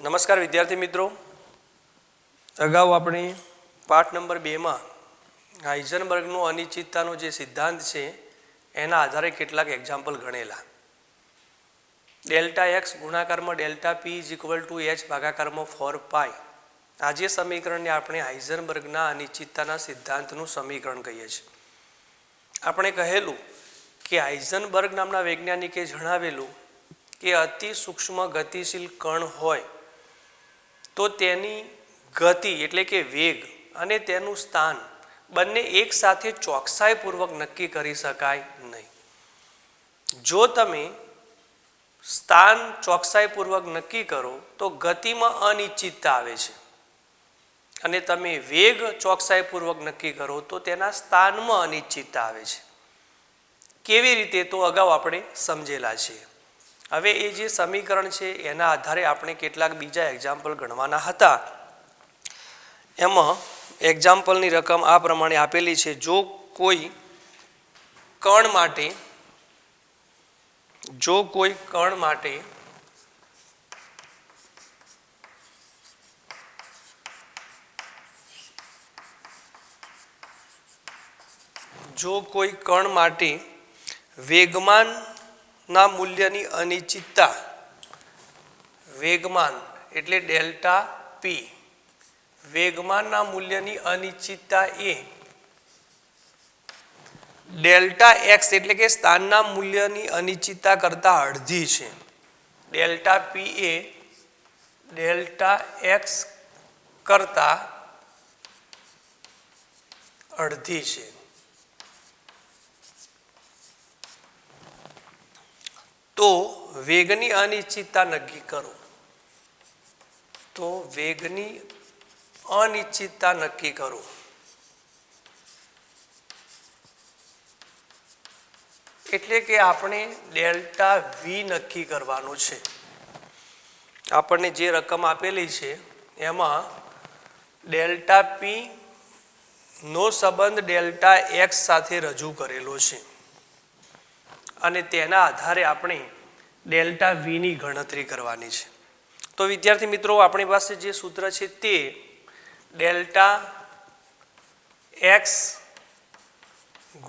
નમસ્કાર વિદ્યાર્થી મિત્રો, અગાઉ આપણે પાઠ નંબર 2 માં હાઇઝનબર્ગનો અનિશ્ચિતતાનો જે સિદ્ધાંત છે એના આધારે કેટલાક એક્ઝામ્પલ ગણેલા. ડેલ્ટા એક્સ ગુણાકારમાં delta p is equal to h ભાગાકારમાં 4π. આ જે સમીકરણને આપણે હાઇઝનબર્ગના અનિશ્ચિતતાના સિદ્ધાંતનું સમીકરણ કહીએ છીએ. આપણે કહેલું કે હાઇઝનબર્ગ નામના વૈજ્ઞાનિકે જણાવેલું કે અતિ સૂક્ષ્મ ગતિશીલ કણ હોય તો તેની ગતિ એટલે કે વેગ અને તેનું સ્થાન બંને એક સાથે ચોકસાઈપૂર્વક નક્કી કરી શકાય નહીં. જો તમે સ્થાન ચોકસાઈપૂર્વક નક્કી કરો તો ગતિમાં અનિશ્ચિતતા આવે છે અને તમે વેગ ચોકસાઈપૂર્વક નક્કી કરો તો તેના સ્થાનમાં અનિશ્ચિતતા આવે છે. કેવી રીતે તો અગાઉ આપણે સમજેલા છે. હવે એ જે સમીકરણ છે એના આધારે આપણે કેટલાક બીજા એક્ઝામ્પલ ગણવાના હતા. એમાં એક્ઝામ્પલની રકમ આ પ્રમાણે આપેલી છે. જો કોઈ કણ માટે વેગમાનના મૂલ્યની અનિશ્ચિતતા, વેગમાન એટલે ડેલ્ટા પી, વેગમાનના મૂલ્યની અનિશ્ચિતતા એ ડેલ્ટા એક્સ એટલે કે સ્થાનના મૂલ્યની અનિશ્ચિતતા કરતાં અડધી છે. ડેલ્ટા પી એ ડેલ્ટા એક્સ કરતાં અડધી છે. તો વેગની અનિશ્ચિતતા નક્કી કરો. એટલે કે આપણે ડેલ્ટા વી નક્કી કરવાનું છે. આપણને જે રકમ આપેલી છે એમાં ડેલ્ટા પી નો સંબંધ ડેલ્ટા એક્સ સાથે રજૂ કરેલો છે અને તેના આધારે આપણે ડેલ્ટા વીની ગણતરી કરવાની છે. તો વિદ્યાર્થી મિત્રો, આપણી પાસે જે સૂત્ર છે તે ડેલ્ટા એક્સ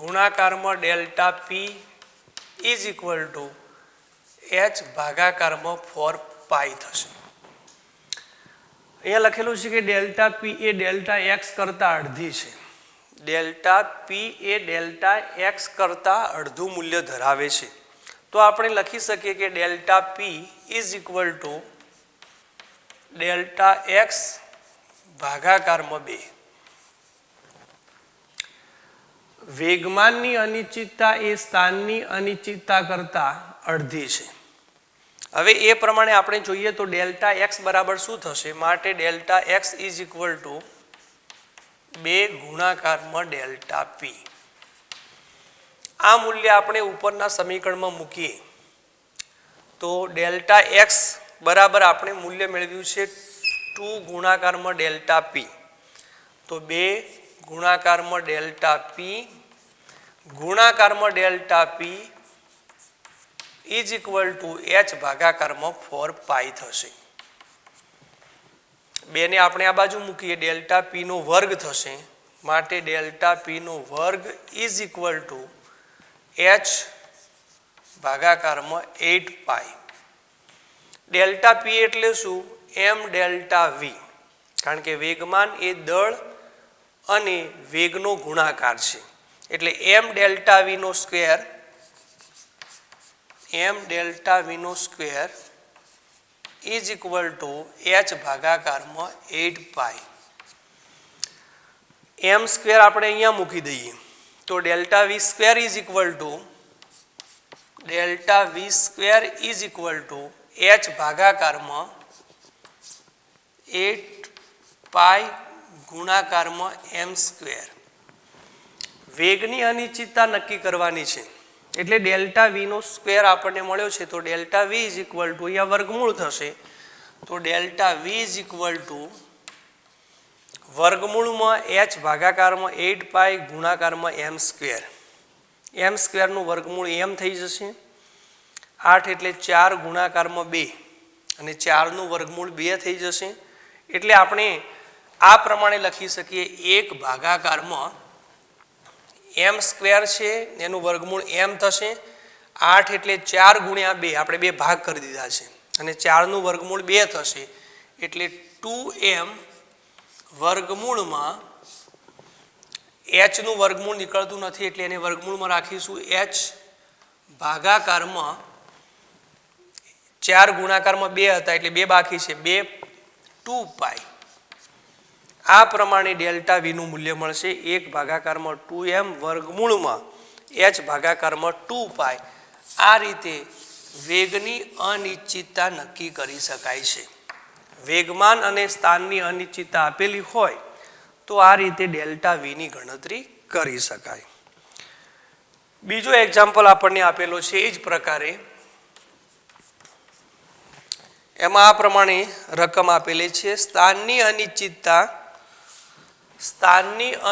ગુણાકારમાં delta p is equal to h ભાગાકારમાં 4π થશે. અહીંયા લખેલું છે કે ડેલ્ટા પી એ ડેલ્ટા એક્સ કરતાં અડધી છે. ડેલ્ટા પી એ ડેલ્ટા એક્સ કરતાં અડધું મૂલ્ય ધરાવે છે. તો આપણે લખી શકીએ કે delta p is equal to delta x ભાગાકારમાં 2. વેગમાનની અનિશ્ચિતતા એ સ્થાનની અનિશ્ચિતતા કરતાં અડધી છે. હવે એ પ્રમાણે આપણે જોઈએ તો ડેલ્ટા એક્સ બરાબર શું થશે? માટે delta x is equal two 2 ગુણાકારમાં ડેલ્ટા પી. આ મૂલ્ય આપણે ઉપરના સમીકરણમાં મૂકીએ તો ડેલ્ટા એક્સ બરાબર આપણે મૂલ્ય મેળવ્યું છે 2 ગુણાકારમાં ડેલ્ટા પી. તો 2 ગુણાકારમાં ડેલ્ટા પી ગુણાકારમાં delta p is equal to h ભાગાકારમાં 4π થશે. 2 ને આપણે આ બાજુ મૂકીએ ડેલ્ટા પી નો વર્ગ થશે. માટે ડેલ્ટા પી નો વર્ગ ઇઝ ઇક્વલ ટુ એચ ભાગાકારમાં 8π. ડેલ્ટા પી એટલે શું? M delta v. કારણ કે વેગમાન એ દળ અને વેગનો ગુણાકાર છે એટલે એમ ડેલ્ટા વી નો square is equal to h ભાગાકારમાં 8π. એમ સ્ક્વેર આપણે અહીંયા મૂકી દઈએ તો delta v square is equal to h ભાગાકારમાં 8π ગુણાકારમાં એમ સ્ક્વેર. વેગની અનિશ્ચિતતા નક્કી કરવાની છે એટલે ડેલ્ટા વી નો સ્ક્વેર આપણને મળ્યો છે. તો delta v is equal to અહીંયા વર્ગમૂળ થશે. તો delta v is equal to વર્ગમૂળમાં એચ ભાગાકારમાં 8π ગુણાકારમાં એમ સ્ક્વેર. એમ સ્ક્વેરનું વર્ગમૂળ એમ થઈ જશે. 8 એટલે 4 ગુણાકારમાં 2 અને 4નું વર્ગમૂળ 2 થઈ જશે. એટલે આપણે આ પ્રમાણે લખી શકીએ 1 ભાગાકારમાં m સ્ક્વેર છે એનું વર્ગમૂળ m થશે. 8 એટલે 4 ગુણ્યા 2 આપણે 2 ભાગ કરી દીધા છે અને 4નું વર્ગમૂળ 2 થશે એટલે 2m વર્ગમૂળમાં h નું વર્ગમૂળ નીકળતું નથી એટલે એને વર્ગમૂળમાં રાખીશું h ભાગાકારમાં 4 ગુણાકારમાં 2 હતા એટલે 2 બાકી છે 2 પાઈ. આ પ્રમાણે ડેલ્ટા v નું મૂલ્ય મળશે 1 ભાગાકારમાં 2m વર્ગમૂળમાં h ભાગાકારમાં 2 પાઈ. આ રીતે વેગની અનિશ્ચિતતા નક્કી કરી શકાય છે. વેગમાન અને સ્થાનની અનિશ્ચિતતા આપેલી હોય તો આ રીતે ડેલ્ટા v ની ગણતરી કરી શકાય. બીજો એક્ઝામ્પલ આપણને આપેલો છે એ જ પ્રકારે. એમાં આ પ્રમાણે રકમ આપેલી છે. સ્થાનની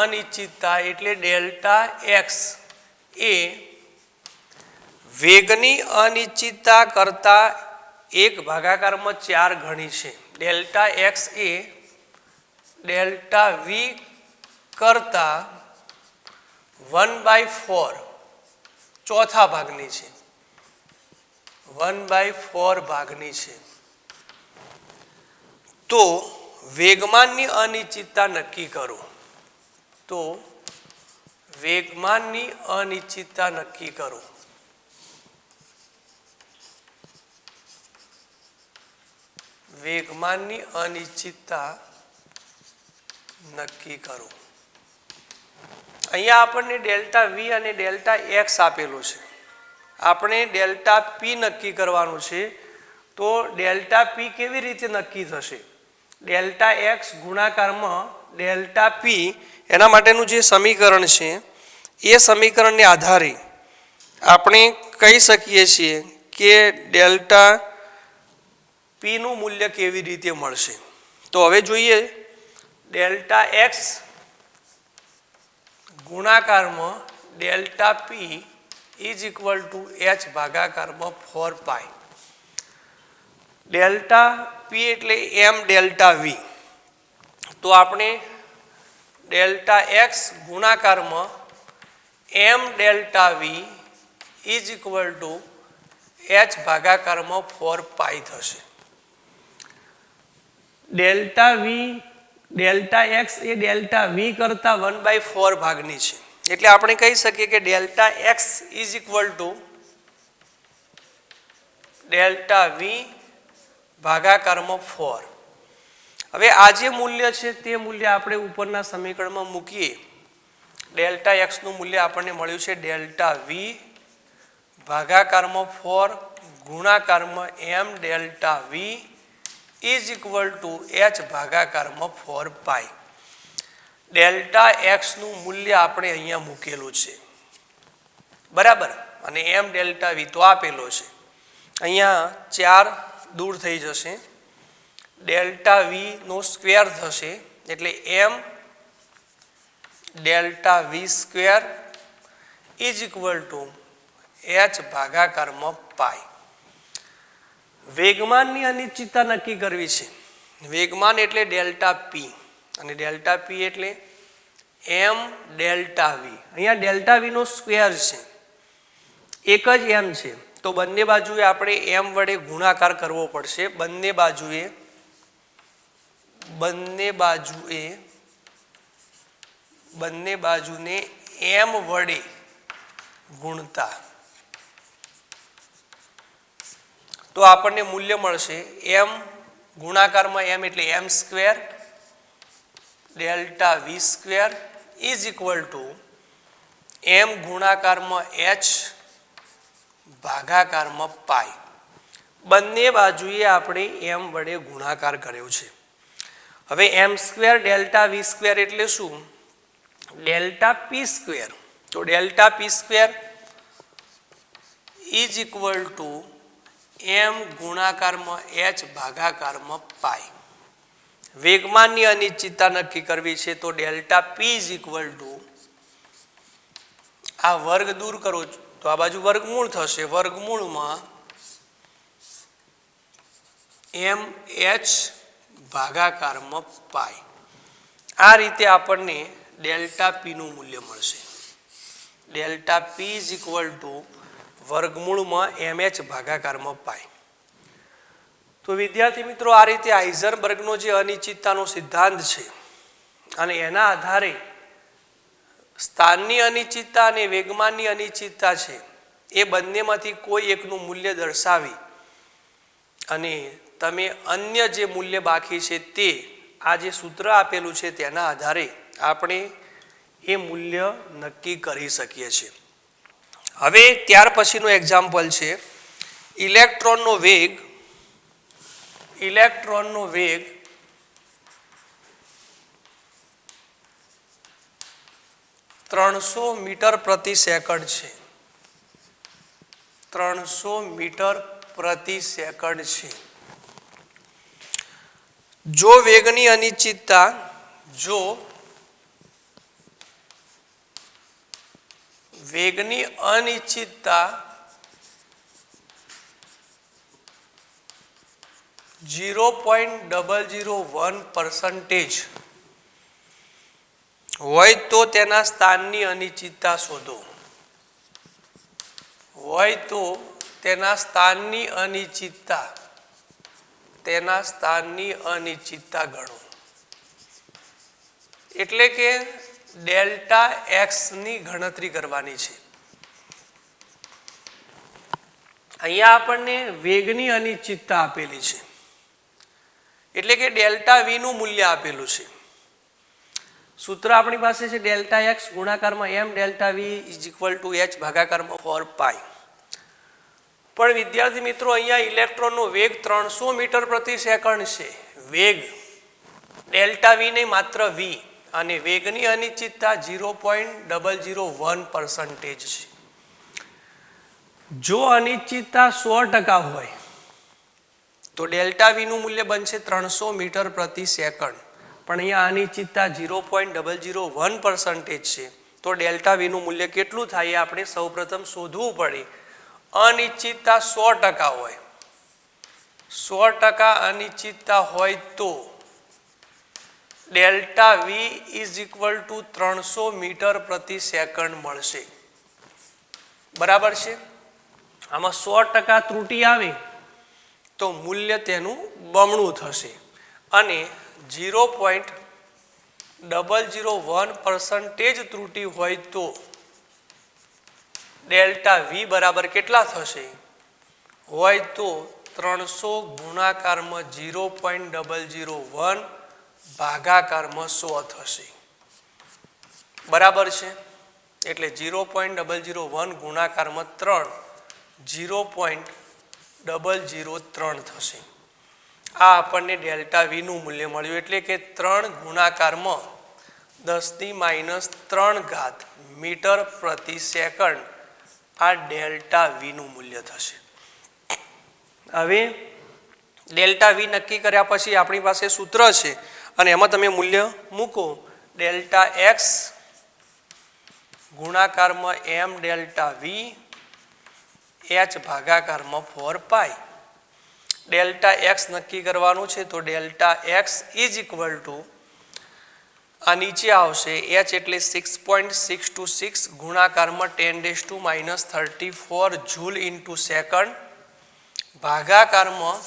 અનિશ્ચિતતા એટલે ડેલ્ટા એક્સ એ વેગની અનિશ્ચિતતા કરતા 1 ભાગાકારમાં 4 ગણી છે. ડેલ્ટા એક્સ એ ડેલ્ટા વી કરતા 1/4 ચોથા ભાગની છે. 1/4 ભાગની છે. તો વેગમાનની અનિશ્ચિતતા નક્કી કરો. તો વેગમાનની અનિશ્ચિતતા નક્કી કરો. વેગમાનની અનિશ્ચિતતા નક્કી કરો. અહીંયા આપણને ડેલ્ટા વી અને ડેલ્ટા એક્સ આપેલું છે. આપણે ડેલ્ટા પી નક્કી કરવાનું છે. તો ડેલ્ટા પી કેવી રીતે નક્કી થશે? ડેલ્ટા એક્સ ગુણાકારમાં ડેલ્ટા પી એના માટેનું જે સમીકરણ છે એ સમીકરણને આધારે આપણે કહી શકીએ છીએ કે ડેલ્ટા પી નું મૂલ્ય કેવી રીતે મળશે. તો હવે જોઈએ ડેલ્ટા એક્સ ગુણાકારમાં delta p is equal to h ભાગાકારમાં 4 પાઈ. ડેલ્ટા પી એટલે m ડેલ્ટા વી. તો આપણે ડેલ્ટા એક્સ ગુણાકારમાં m delta v is equal to h ભાગાકારમાં 4 પાઈ થશે. ડેલ્ટા એક્સ એ ડેલ્ટા વી કરતા 1/4 ભાગની છે. એટલે આપણે કહી શકીએ કે delta x is equal to delta v ભાગાકારમાં 4. હવે આ જે મૂલ્ય છે તે મૂલ્ય આપણે ઉપરના સમીકરણમાં મૂકીએ. ડેલ્ટા એક્સ નું મૂલ્ય આપણને મળ્યું છે ડેલ્ટા વી ભાગાકારમાં 4 ગુણાકારમાં m delta v is equal to h ભાગાકારમાં 4 પાઈ. ડેલ્ટા એક્સ નું મૂલ્ય આપણે અહીંયા મૂકેલું છે બરાબર. અને m ડેલ્ટા વી તો આપેલો છે. અહીંયા 4 દૂર થઈ જશે. ડેલ્ટા વી નો સ્ક્વેર થશે એટલે m delta v square is equal to h ભાગાકારમાં પાઈ. વેગમાનની અનિશ્ચિતતા નક્કી કરવી છે. વેગમાન એટલે ડેલ્ટા પી અને ડેલ્ટા પી એટલે m ડેલ્ટા વી. અહીંયા ડેલ્ટા વી નો સ્ક્વેર છે, એક જ m છે. તો બંને બાજુએ આપણે m વડે ગુણાકાર કરવો પડશે. બંને બાજુને m વડે ગુણતા તો આપણને મૂલ્ય મળશે m ગુણાકારમાં m એટલે m square delta v square is equal to m ગુણાકારમાં h ભાગાકારમાં પાઈ. બંને બાજુએ આપણે m વડે ગુણાકાર કર્યો છે. હવે m square delta v square એટલે શું? Delta p square. તો delta p square is equal to m ગુણાકારમાં h ભાગાકારમાં પાઈ. વેગમાનની અનિશ્ચિતતા નક્કી કરવી છે તો delta p is equal to આ વર્ગ દૂર કરો તો આ બાજુ વર્ગમૂળ થશે. વર્ગમૂળમાં એમ એચ ભાગાકારમાં પાઈ. આ રીતે આપણને ડેલ્ટા પીનું મૂલ્ય મળશે. Delta p is equal to વર્ગમૂળમાં એમ એચ ભાગાકારમાં પાઈ. તો વિદ્યાર્થી મિત્રો, આ રીતે હાઇઝનબર્ગનો જે અનિશ્ચિતતાનો સિદ્ધાંત છે અને એના આધારે સ્થાનની અનિશ્ચિતતા અને વેગમાનની અનિશ્ચિતતા છે એ બંનેમાંથી કોઈ એકનું મૂલ્ય દર્શાવી અને તમે અન્ય જે મૂલ્ય બાકી છે તે આ જે સૂત્ર આપેલું છે તેના આધારે આપણે એ મૂલ્ય નક્કી કરી શકીએ છીએ. હવે ત્યાર પછીનું એક્ઝામ્પલ છે ઇલેક્ટ્રોનનો વેગ 300 મીટર પ્રતિ સેકન્ડ છે. 300 મીટર પ્રતિ સેકન્ડ છે. જો વેગની અનિશ્ચિતતા 0.001% હોય તો તેના સ્થાનની અનિશ્ચિતતા શોધો. તેના સ્થાનની અનિશ્ચિતતા ગણો. એટલે કે ડેલ્ટા એક્સ ની ગણતરી કરવાની છે. અહીંયા આપણને વેગની અનિશ્ચિતતા આપેલી છે એટલે કે ડેલ્ટા વી નું મૂલ્ય આપેલું છે. સૂત્ર આપણી પાસે છે ડેલ્ટા એક્સ ગુણાકારમાં m delta v is equal to h ભાગાકારમાં 4 પાઈ. પણ વિદ્યાર્થી મિત્રો, અહીંયા ઇલેક્ટ્રોનનો વેગ 300 મીટર પ્રતિ સેકન્ડ છે. વેગ ડેલ્ટા વી નહીં, માત્ર વી. અને વેગની અનિશ્ચિતતા 0.001% છે. જો અનિશ્ચિતતા 100% હોય તો ડેલ્ટા વી નું મૂલ્ય બનશે 300 મીટર પ્રતિ સેકન્ડ. પણ અહીંયા અનિશ્ચિતતા 0.001% છે. તો ડેલ્ટા વી નું મૂલ્ય કેટલું થાય એ આપણે સૌપ્રથમ શોધવું પડે. અનિશ્ચિતતા 100% હોય, 100% અનિશ્ચિતતા હોય તો delta v is equal to 300 metre પ્રતિ સેકન્ડ મળશે. બરાબર છે. આમાં 100% ત્રુટિ આવે તો મૂલ્ય તેનું બમણું થશે અને 0.001% ત્રુટિ હોય તો ડેલ્ટા વી બરાબર કેટલા થશે? હોય તો 300 ગુણાકારમાં 0.001 ભાગાકારમાં 100 થશે. બરાબર છે. એટલે 0.001 ગુણાકારમાં 3 0.003 થશે. આ આપણને ડેલ્ટા વી નું મૂલ્ય મળ્યું. એટલે કે 3 ગુણાકારમાં 10⁻³ મીટર પ્રતિ સેકન્ડ આ ડેલ્ટા વી નું મૂલ્ય થશે. હવે ડેલ્ટા વી નક્કી કર્યા પછી આપણી પાસે સૂત્ર છે અને એમાં તમે મૂલ્ય મૂકો. ડેલ્ટા એક્સ ગુણાકારમાં એમ ડેલ્ટા વી એચ ભાગાકારમાં 4 પાઈ. ડેલ્ટા એક્સ નક્કી કરવાનું છે તો delta x is equal to આ નીચે આવશે એચ એટલે 6.626 ગુણાકારમાં 10⁻34 જૂલ ઇન્ટુ સેકન્ડ ભાગાકારમાં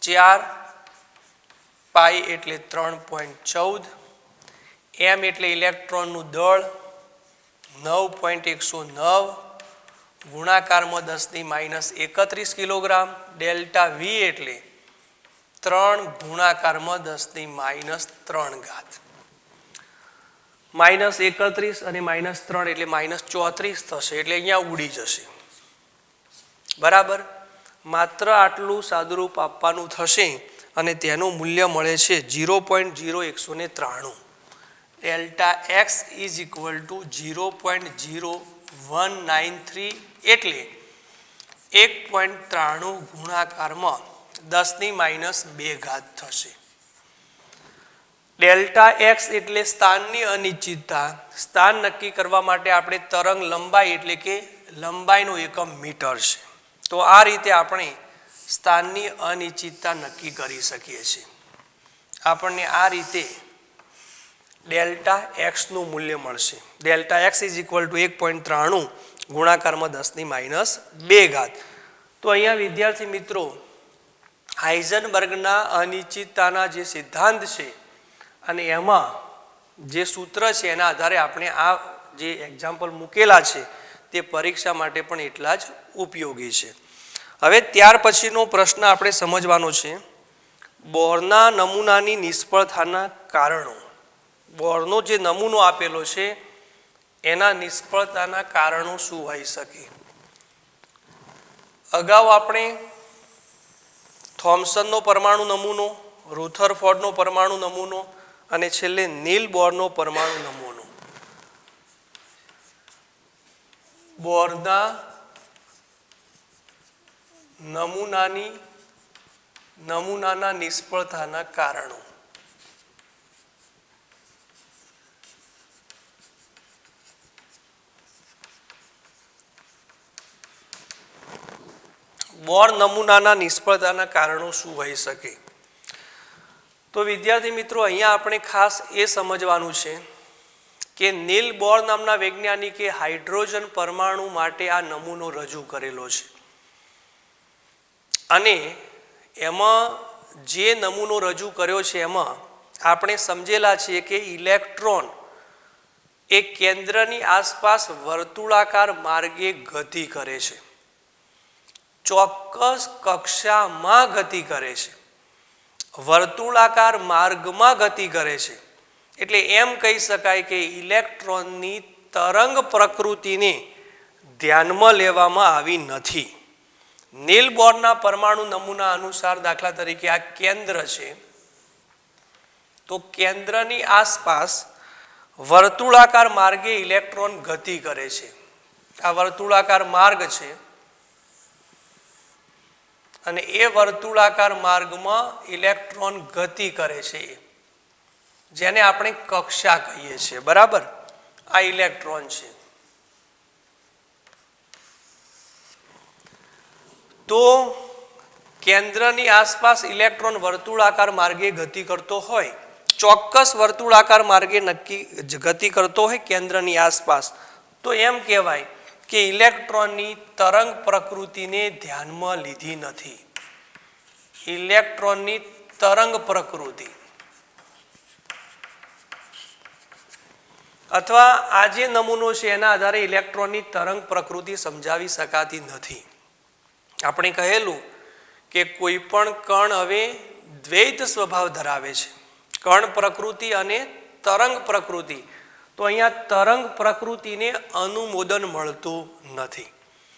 4 પાઈ એટલે 3.14 એમ એટલે ઇલેક્ટ્રોનનું દળ 9.109 ગુણાકારમાં 10⁻31 કિલોગ્રામ. ડેલ્ટા વી એટલે 3 ગુણાકારમાં 10⁻³ -31 અને -3 એટલે -34 થશે. એટલે અહીંયા ઉડી જશે. બરાબર. માત્ર આટલું સાદુરૂપ આપવાનું થશે અને તેનું મૂલ્ય મળે છે 0.0193. Delta x is equal two 0.0193 એટલે 1.93 ગુણાકારમાં 10⁻² થશે. ડેલ્ટા એક્સ એટલે સ્થાનની અનિશ્ચિતતા. સ્થાન નક્કી કરવા માટે આપણે તરંગ લંબાઈ એટલે કે લંબાઈનો એકમ મીટર છે. તો આ રીતે આપણે સ્થાનની અનિશ્ચિતતા નક્કી કરી શકીએ છીએ. આપણને આ રીતે ડેલ્ટા એક્સનું મૂલ્ય મળશે. Delta x is equal two 1.93 ગુણાકારમાં 10⁻². તો અહીંયા વિદ્યાર્થી મિત્રો હાઇઝનબર્ગના અનિશ્ચિતતાના જે સિદ્ધાંત છે અને એમાં જે સૂત્ર છે એના આધારે આપણે આ જે એક્ઝામ્પલ મૂકેલા છે તે પરીક્ષા માટે પણ એટલા જ ઉપયોગી છે. હવે ત્યાર પછીનો પ્રશ્ન આપણે સમજવાનો છે બોરના નમૂનાની નિષ્ફળતાના કારણો. બોરનો જે નમૂનો આપેલો છે એના નિષ્ફળતાના કારણો શું હોઈ શકે. અગાઉ આપણે થોમ્સનનો પરમાણુ નમૂનો, રુથરફોર્ડનો પરમાણુ નમૂનો અને છેલ્લે નીલ બોરનો પરમાણુ નમૂનો. બોરના નમૂનાના નિષ્ફળતાના કારણો. બોર નમૂનાના નિષ્ફળતાના કારણો શું હોઈ શકે. તો વિદ્યાર્થી મિત્રો અહીંયા આપણે ખાસ એ સમજવાનું છે કે નીલ બોર નામના વૈજ્ઞાનિકે હાઇડ્રોજન પરમાણુ માટે આ નમૂનો રજૂ કરેલો છે અને એમાં જે નમૂનો રજૂ કર્યો છે એમાં આપણે સમજેલા છીએ કે ઇલેક્ટ્રોન એ કેન્દ્રની આસપાસ વર્તુળાકાર માર્ગે ગતિ કરે છે, ચોક્કસ કક્ષામાં ગતિ કરે છે, વર્તુળાકાર માર્ગમાં ગતિ કરે છે. એટલે એમ કહી શકાય કે ઇલેક્ટ્રોનની તરંગ પ્રકૃતિને ધ્યાનમાં લેવામાં આવી નથી. નીલ બોરના પરમાણુ નમૂના અનુસાર દાખલા તરીકે આ કેન્દ્ર છે તો કેન્દ્રની આસપાસ વર્તુળાકાર માર્ગે ઇલેક્ટ્રોન ગતિ કરે છે. આ વર્તુળાકાર માર્ગ છે અને એ વર્તુળાકાર માર્ગમાં ઇલેક્ટ્રોન ગતિ કરે છે જેને આપણે કક્ષા કહીએ છીએ. બરાબર, આ ઇલેક્ટ્રોન છે. તો કેન્દ્રની આસપાસ ઇલેક્ટ્રોન વર્તુળાકાર માર્ગે ગતિ કરતો હોય, ચોક્કસ વર્તુળાકાર માર્ગે ગતિ કરતો હોય કેન્દ્રની આસપાસ, તો એમ કહેવાય કે ઇલેક્ટ્રોનની તરંગ પ્રકૃતિને ધ્યાનમાં લીધી નથી. ઇલેક્ટ્રોનની તરંગ પ્રકૃતિ અથવા આ જે નમૂનો છે એના આધારે ઇલેક્ટ્રોનની તરંગ પ્રકૃતિ સમજાવી શકાતી નથી. આપણે કહેલું કે કોઈ પણ કણ હવે દ્વૈત સ્વભાવ ધરાવે છે, કણ પ્રકૃતિ અને તરંગ પ્રકૃતિ. તો અહીંયા તરંગ પ્રકૃતિને અનુમોદન મળતું નથી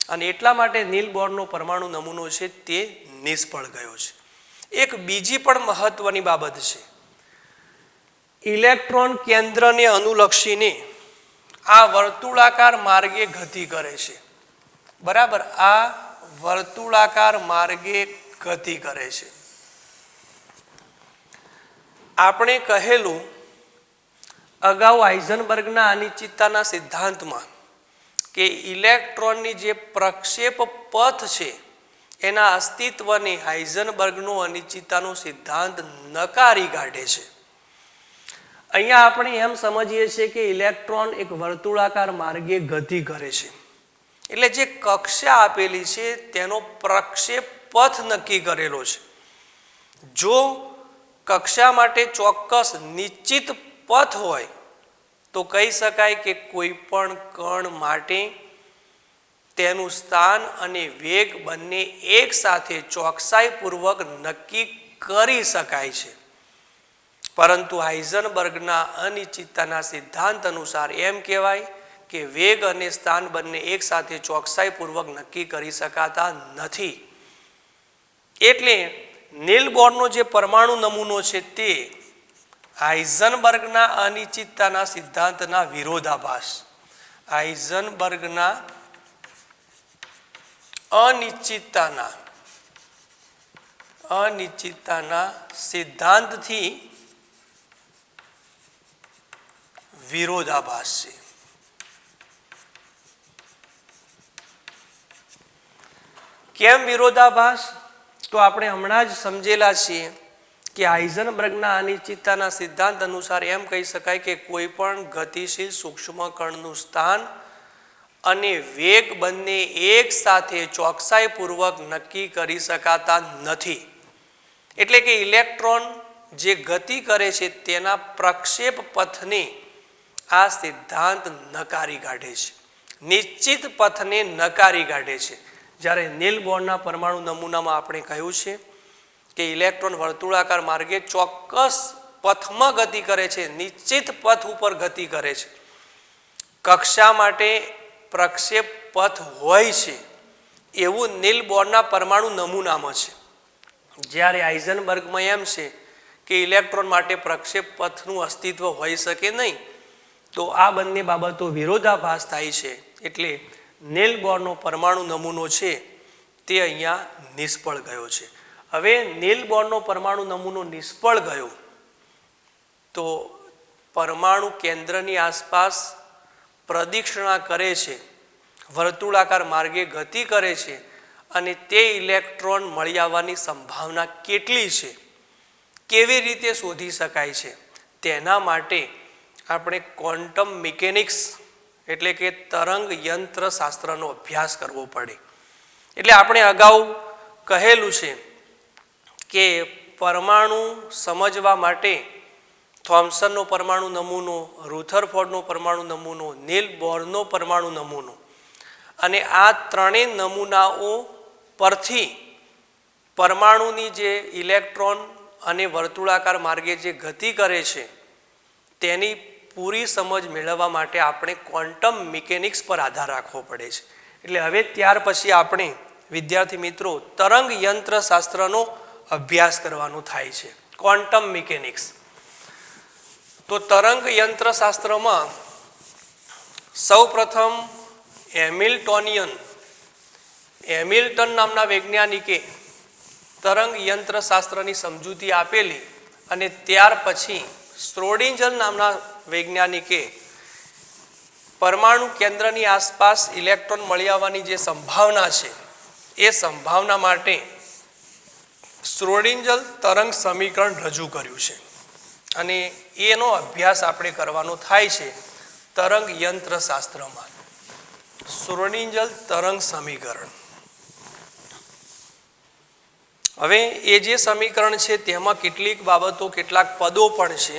અને એટલા માટે નીલ બોરનો પરમાણુ નમૂનો છે તે નિષ્ફળ ગયો છે. એક બીજી પણ મહત્વની બાબત છે, ઇલેક્ટ્રોન કેન્દ્રને અનુલક્ષીને આ વર્તુળાકાર માર્ગે ગતિ કરે છે. બરાબર, આ વર્તુળાકાર માર્ગે ગતિ કરે છે. આપણે કહેલું અગાઉ હાઇઝનબર્ગના અનિશ્ચિતતાના સિદ્ધાંતમાં કે ઇલેક્ટ્રોનની જે પ્રક્ષેપ પથ છે એના અસ્તિત્વને હાઇઝનબર્ગનો અનિશ્ચિતતાનો સિદ્ધાંત નકારી કાઢે છે. અહીંયા આપણે એમ સમજીએ છીએ કે ઇલેક્ટ્રોન એક વર્તુળાકાર માર્ગે ગતિ કરે છે એટલે જે કક્ષા આપેલી છે તેનો પ્રક્ષેપ પથ નક્કી કરેલો છે. જો કક્ષા માટે ચોક્કસ નિશ્ચિત પથ હોય તો કહી શકાય કે કોઈ પણ કણ માટે તેનું સ્થાન અને વેગ બંને એક સાથે ચોકસાઈપૂર્વક નક્કી કરી શકાય છે. પરંતુ હાઇઝનબર્ગના અનિશ્ચિતતાના સિદ્ધાંત અનુસાર એમ કહેવાય કે વેગ અને સ્થાન બંને એક સાથે ચોકસાઈપૂર્વક નક્કી કરી શકાતા નથી. એટલે નીલ બોરનો જે પરમાણુ નમૂનો છે તે હાઇઝનબર્ગના અનિશ્ચિતતાના સિદ્ધાંતના વિરોધાભાસ, હાઇઝનબર્ગના અનિશ્ચિતતાના સિદ્ધાંતથી વિરોધાભાસ છે. કેમ વિરોધાભાસ? તો આપણે હમણાં જ સમજેલા છીએ કે હાઇઝનબર્ગના અનિશ્ચિતતાના સિદ્ધાંત અનુસાર એમ કહી શકાય કે કોઈ પણ ગતિશીલ સૂક્ષ્મ કણનું સ્થાન અને વેગ બંને એક સાથે ચોકસાઈપૂર્વક નક્કી કરી શકાતા નથી. એટલે કે ઇલેક્ટ્રોન જે ગતિ કરે છે તેના પ્રક્ષેપ પથને આ સિદ્ધાંત નકારી કાઢે છે, નિશ્ચિત પથને નકારી કાઢે છે. જ્યારે નીલ બોર્નના પરમાણુ નમૂનામાં આપણે કહ્યું છે કે ઇલેક્ટ્રોન વર્તુળાકાર માર્ગે ચોક્કસ પથમાં ગતિ કરે છે, નિશ્ચિત પથ ઉપર ગતિ કરે છે. કક્ષા માટે પ્રક્ષેપ પથ હોય છે એવું નીલ બોર્નના પરમાણુ નમૂનામાં છે. જ્યારે હાઇઝનબર્ગમાં એમ છે કે ઇલેક્ટ્રોન માટે પ્રક્ષેપ પથનું અસ્તિત્વ હોઈ શકે નહીં. તો આ બંને બાબતો વિરોધાભાસ થાય છે. એટલે નીલ બોર્નનો પરમાણુ નમૂનો છે તે અહીંયા નિષ્ફળ ગયો છે. હવે નીલ બોર્નનો પરમાણુ નમૂનો નિષ્ફળ ગયો તો પરમાણુ કેન્દ્રની આસપાસ પ્રદક્ષિણા કરે છે, વર્તુળાકાર માર્ગે ગતિ કરે છે અને તે ઇલેક્ટ્રોન મળી આવવાની સંભાવના કેટલી છે, કેવી રીતે શોધી શકાય છે, તેના માટે આપણે ક્વોન્ટમ મિકેનિક્સ એટલે કે તરંગ યંત્ર શાસ્ત્રનો અભ્યાસ કરવો પડે. એટલે આપણે અગાઉ કહેલું છે કે પરમાણુ સમજવા માટે થોમ્સનનો પરમાણુ નમૂનો, રુથરફોર્ડનો પરમાણુ નમૂનો, નીલ બોર્નનો પરમાણુ નમૂનો અને આ ત્રણેય નમૂનાઓ પરથી પરમાણુની જે ઇલેક્ટ્રોન અને વર્તુળાકાર માર્ગે જે ગતિ કરે છે તેની પૂરી સમજ મેળવવા માટે આપણે ક્વોન્ટમ મિકેનિક્સ પર આધાર રાખવો પડે છે. એટલે હવે ત્યાર પછી આપણે વિદ્યાર્થી મિત્રો તરંગ યંત્ર શાસ્ત્રનો અભ્યાસ કરવાનું થાય છે, ક્વોન્ટમ મિકેનિક્સ. તો તરંગ યંત્ર શાસ્ત્રમાં સૌપ્રથમ હેમિલ્ટન નામના વૈજ્ઞાનિકે તરંગ યંત્ર શાસ્ત્રની સમજૂતી આપેલી અને ત્યાર પછી શ્રોડિંજર નામના વૈજ્ઞાનિકે પરમાણુ કેન્દ્રની આસપાસ ઇલેક્ટ્રોન મળી આવવાની જે સંભાવના છે એ સંભાવના માટે શ્રોડિંજર તરંગ સમીકરણ રજૂ કર્યું છે અને એનો અભ્યાસ આપણે કરવાનો થાય છે તરંગ યંત્ર શાસ્ત્રમાં. શ્રોડિંજર તરંગ સમીકરણ. હવે એ જે સમીકરણ છે તેમાં કેટલીક બાબતો, કેટલાક પદો પણ છે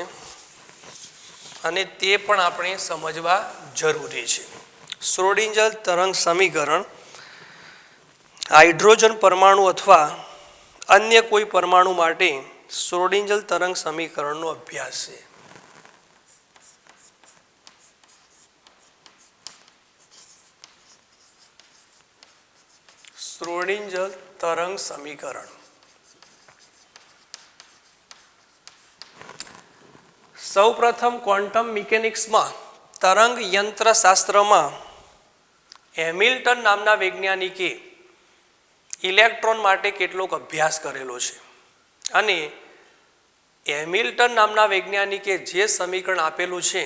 અને તે પણ આપણે સમજવા જરૂરી છે. શ્રોડિંજર તરંગ સમીકરણ હાઇડ્રોજન પરમાણુ અથવા અન્ય કોઈ પરમાણુ માટે શ્રોડિંજર તરંગ સમીકરણનો અભ્યાસ છે. શ્રોડિંજર તરંગ સમીકરણ. સૌપ્રથમ ક્વોન્ટમ મિકેનિક્સમાં તરંગ યંત્ર શાસ્ત્રમાં હેમિલ્ટન નામના વૈજ્ઞાનિકે ઇલેક્ટ્રોન માટે કેટલોક અભ્યાસ કરેલો છે અને હેમિલ્ટન નામના વૈજ્ઞાનિકે જે સમીકરણ આપેલું છે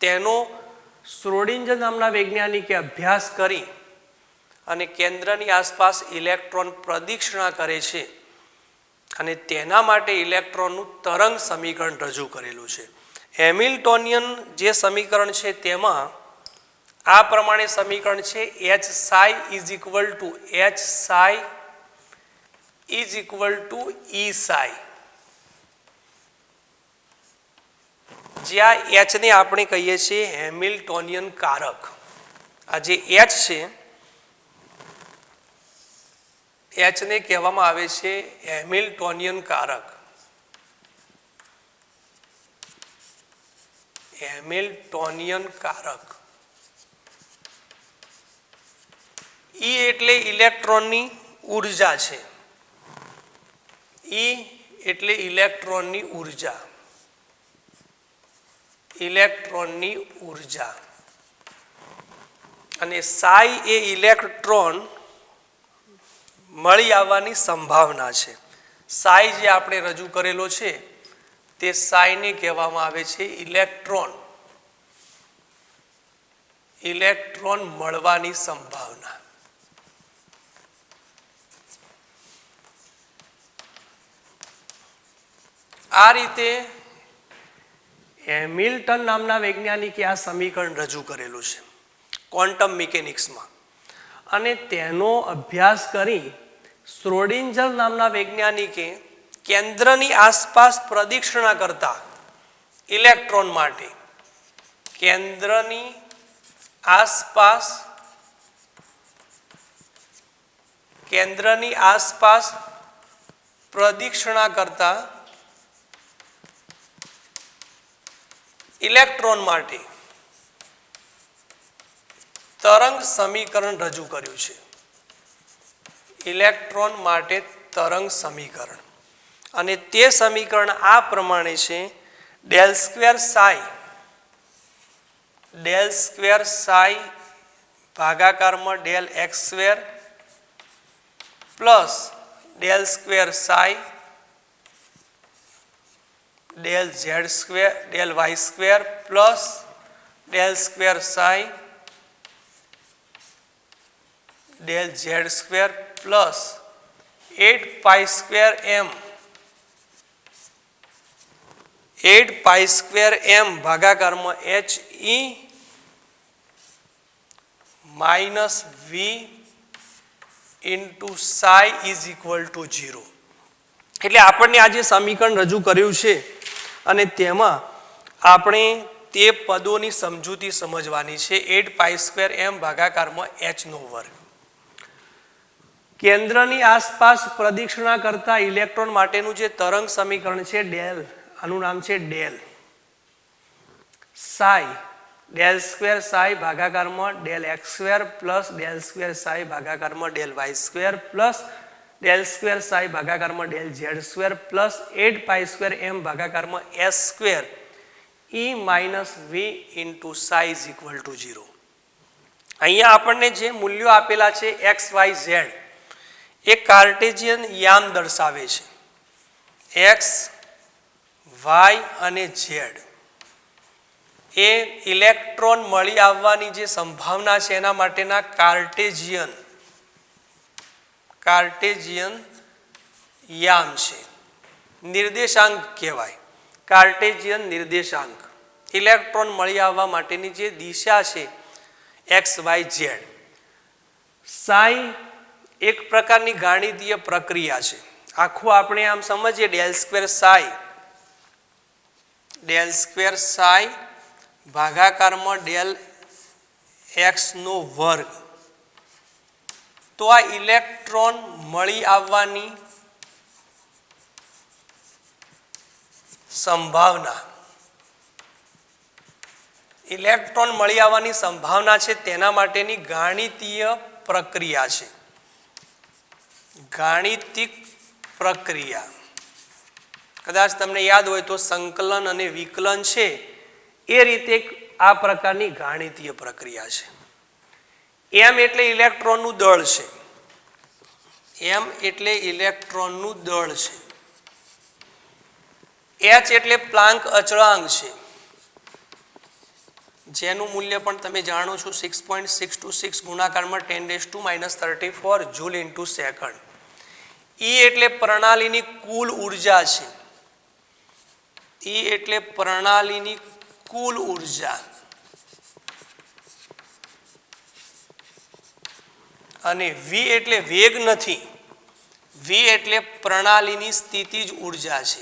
તેનો શ્રોડિંજર નામના વૈજ્ઞાનિકે અભ્યાસ કરી અને કેન્દ્રની આસપાસ ઇલેક્ટ્રોન પ્રદક્ષિણા કરે છે અને તેના માટે ઇલેક્ટ્રોનનું તરંગ સમીકરણ રજૂ કરેલું છે. હેમિલ્ટોનિયન જે સમીકરણ છે તેમાં આ પ્રમાણે સમીકરણ છે H psi is equal to E psi, જ્યાં H ને આપણે કહીએ છીએ હેમિલ્ટોનિયન કારક. આ જે H છે H ને કહેવામાં આવે છે હેમિલ્ટોનિયન કારક. હેમિલ્ટોનિયન કારક. E એટલે ઇલેક્ટ્રોનની ઉર્જા છે. E એટલે ઇલેક્ટ્રોનની ઉર્જા. ઇલેક્ટ્રોનની ઉર્જા અને psi એ ઇલેક્ટ્રોન મળી આવવાની સંભાવના છે. psi જે આપણે રજૂ કરેલો છે તે psi ને કહેવામાં આવે છે ઇલેક્ટ્રોન મળવાની સંભાવના. આ રીતે હેમિલ્ટન નામના વૈજ્ઞાનિકે આ સમીકરણ રજૂ કરેલું છે ક્વોન્ટમ મિકેનિક્સમાં, અને તેનો અભ્યાસ કરી શ્રોડિંજર નામના વૈજ્ઞાનિકે કેન્દ્રની આસપાસ પ્રદક્ષિણા કરતા ઇલેક્ટ્રોન માટે કેન્દ્રની આસપાસ પ્રદક્ષિણા કરતા ઇલેક્ટ્રોન માટે તરંગ સમીકરણ રજૂ કર્યું છે. ઇલેક્ટ્રોન માટે તરંગ સમીકરણ, અને તે સમીકરણ આ પ્રમાણે છે: ડેલ સ્ક્વેર સાઈ ભાગાકારમાં del x square plus del square psi del z square del y square plus del square psi del z square plus 8 pi square m ભાગાકારમાં h e minus v into psi is equal to 0. એટલે આપણને આ જે સમીકરણ રજૂ કર્યું છે અને તેમાં આપણે તે પદોની સમજૂતી સમજવાની છે. 8 પાઈ સ્ક્વેર એમ ભાગાકારમાં એચ નો વર્ગ. કેન્દ્રની આસપાસ પ્રદક્ષિણા કરતા ઇલેક્ટ્રોન માટેનું જે તરંગ સમીકરણ છે ડેલ, આનું નામ છે del psi, del square psi ભાગાકારમાં del x square plus del square psi ભાગાકારમાં del y square plus del square psi ભાગાકારમાં del z square plus 8 pi square m ભાગાકારમાં s square e minus v into psi is equal to 0. અહીંયા આપણને જે મૂલ્યો આપેલા છે x y z એ કાર્ટેશિયન યામ દર્શાવે છે. એક્સ વાય અને ઝેડ એ ઇલેક્ટ્રોન મળી આવવાની જે સંભાવના છે એના માટેના કાર્ટેશિયન યામ છે, નિર્દેશાંક કહેવાય. કાર્ટેશિયન નિર્દેશાંક ઇલેક્ટ્રોન મળી આવવા માટેની જે દિશા છે એક્સ વાય ઝેડ. સાઈ એક પ્રકારની ગાણિતીય પ્રક્રિયા છે. આખું આપણે આમ સમજીએ ડેલ સ્ક્વેર સાઈ ભાગાકારમાં ડેલ એક્સ નો વર્ગ, તો આ ઇલેક્ટ્રોન મળી આવવાની સંભાવના છે તેના માટેની ગાણિતીય પ્રક્રિયા છે. ગાણિતિક પ્રક્રિયા કદાચ તમને યાદ હોય તો સંકલન અને વિકલન છે એ રીતે આ પ્રકારની ગાણિતીય પ્રક્રિયા છે. એમ એટલે ઇલેક્ટ્રોનનું દળ છે. એચ એટલે પ્લાન્ક અચળાંક છે, જેનું મૂલ્ય પણ તમે જાણો છો 6.626 ગુણાકારમાં 10⁻⁻34 જૂલ ઇન્ટુ સેકન્ડ. ઈ એટલે પ્રણાલીની કુલ ઉર્જા છે. અને વી એટલે વેગ નથી, વી એટલે પ્રણાલીની સ્થિતિજ ઉર્જા છે.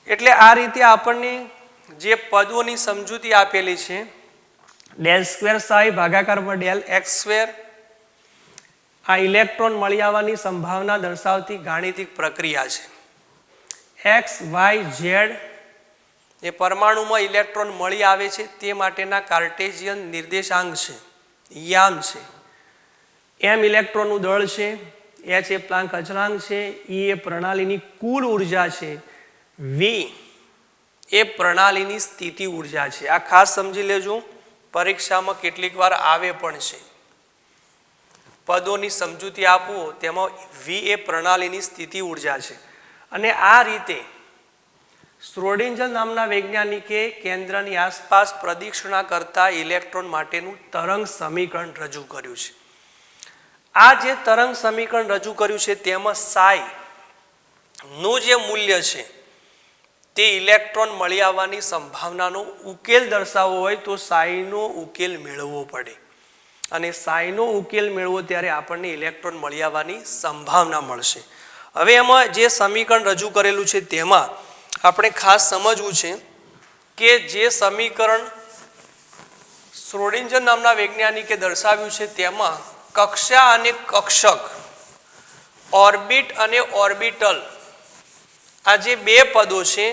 એટલે આ રીતે આપણને જે પદોની સમજૂતી આપેલી છે ડેલ સ્ક્વેર સાઈ ભાગાકારમાં ડેલ એક્સ સ્ક્વેર, આ ઇલેક્ટ્રોન મળી આવવાની સંભાવના દર્શાવતી ગાણિતિક પ્રક્રિયા છે. એક્સ વાય ઝેડ એ પરમાણુમાં ઇલેક્ટ્રોન મળી આવે છે તે માટેના કાર્ટેશિયન નિર્દેશાંક છે, યામ છે. એમ ઇલેક્ટ્રોનનું દળ છે, એચ એ પ્લાન્ક અચળાંક છે, ઈ એ પ્રણાલીની કુલ ઉર્જા છે, વી એ પ્રણાલીની સ્થિતિ ઉર્જા છે. આ ખાસ સમજી લેજો, પરીક્ષામાં કેટલીક વાર આવે પણ છે. પદોની સમજૂતી આપો તેમાં વી એ પ્રણાલીની સ્થિતિ ઉર્જા છે. અને આ રીતે શ્રોડિંજર નામના વૈજ્ઞાનિકે કેન્દ્રની આસપાસ પ્રદક્ષિણા કરતા ઇલેક્ટ્રોન માટેનું તરંગ સમીકરણ રજૂ કર્યું છે. આ જે તરંગ સમીકરણ રજૂ કર્યું છે તેમાં સાઈ નું જે મૂલ્ય છે તે ઇલેક્ટ્રોન મળી આવવાની સંભાવનાનો ઉકેલ દર્શાવવો હોય તો સાઈનો ઉકેલ મેળવવો પડે અને સાઈનો ઉકેલ મેળવો ત્યારે આપણને ઇલેક્ટ્રોન મળી આવવાની સંભાવના મળશે. હવે એમાં જે સમીકરણ રજૂ કરેલું છે તેમાં આપણે ખાસ સમજવું છે કે જે સમીકરણ શ્રોડિંજર નામના વૈજ્ઞાનિકે દર્શાવ્યું છે તેમાં કક્ષા અને કક્ષક, ઓર્બિટ અને ઓર્બિટલ, આ જે બે પદો છે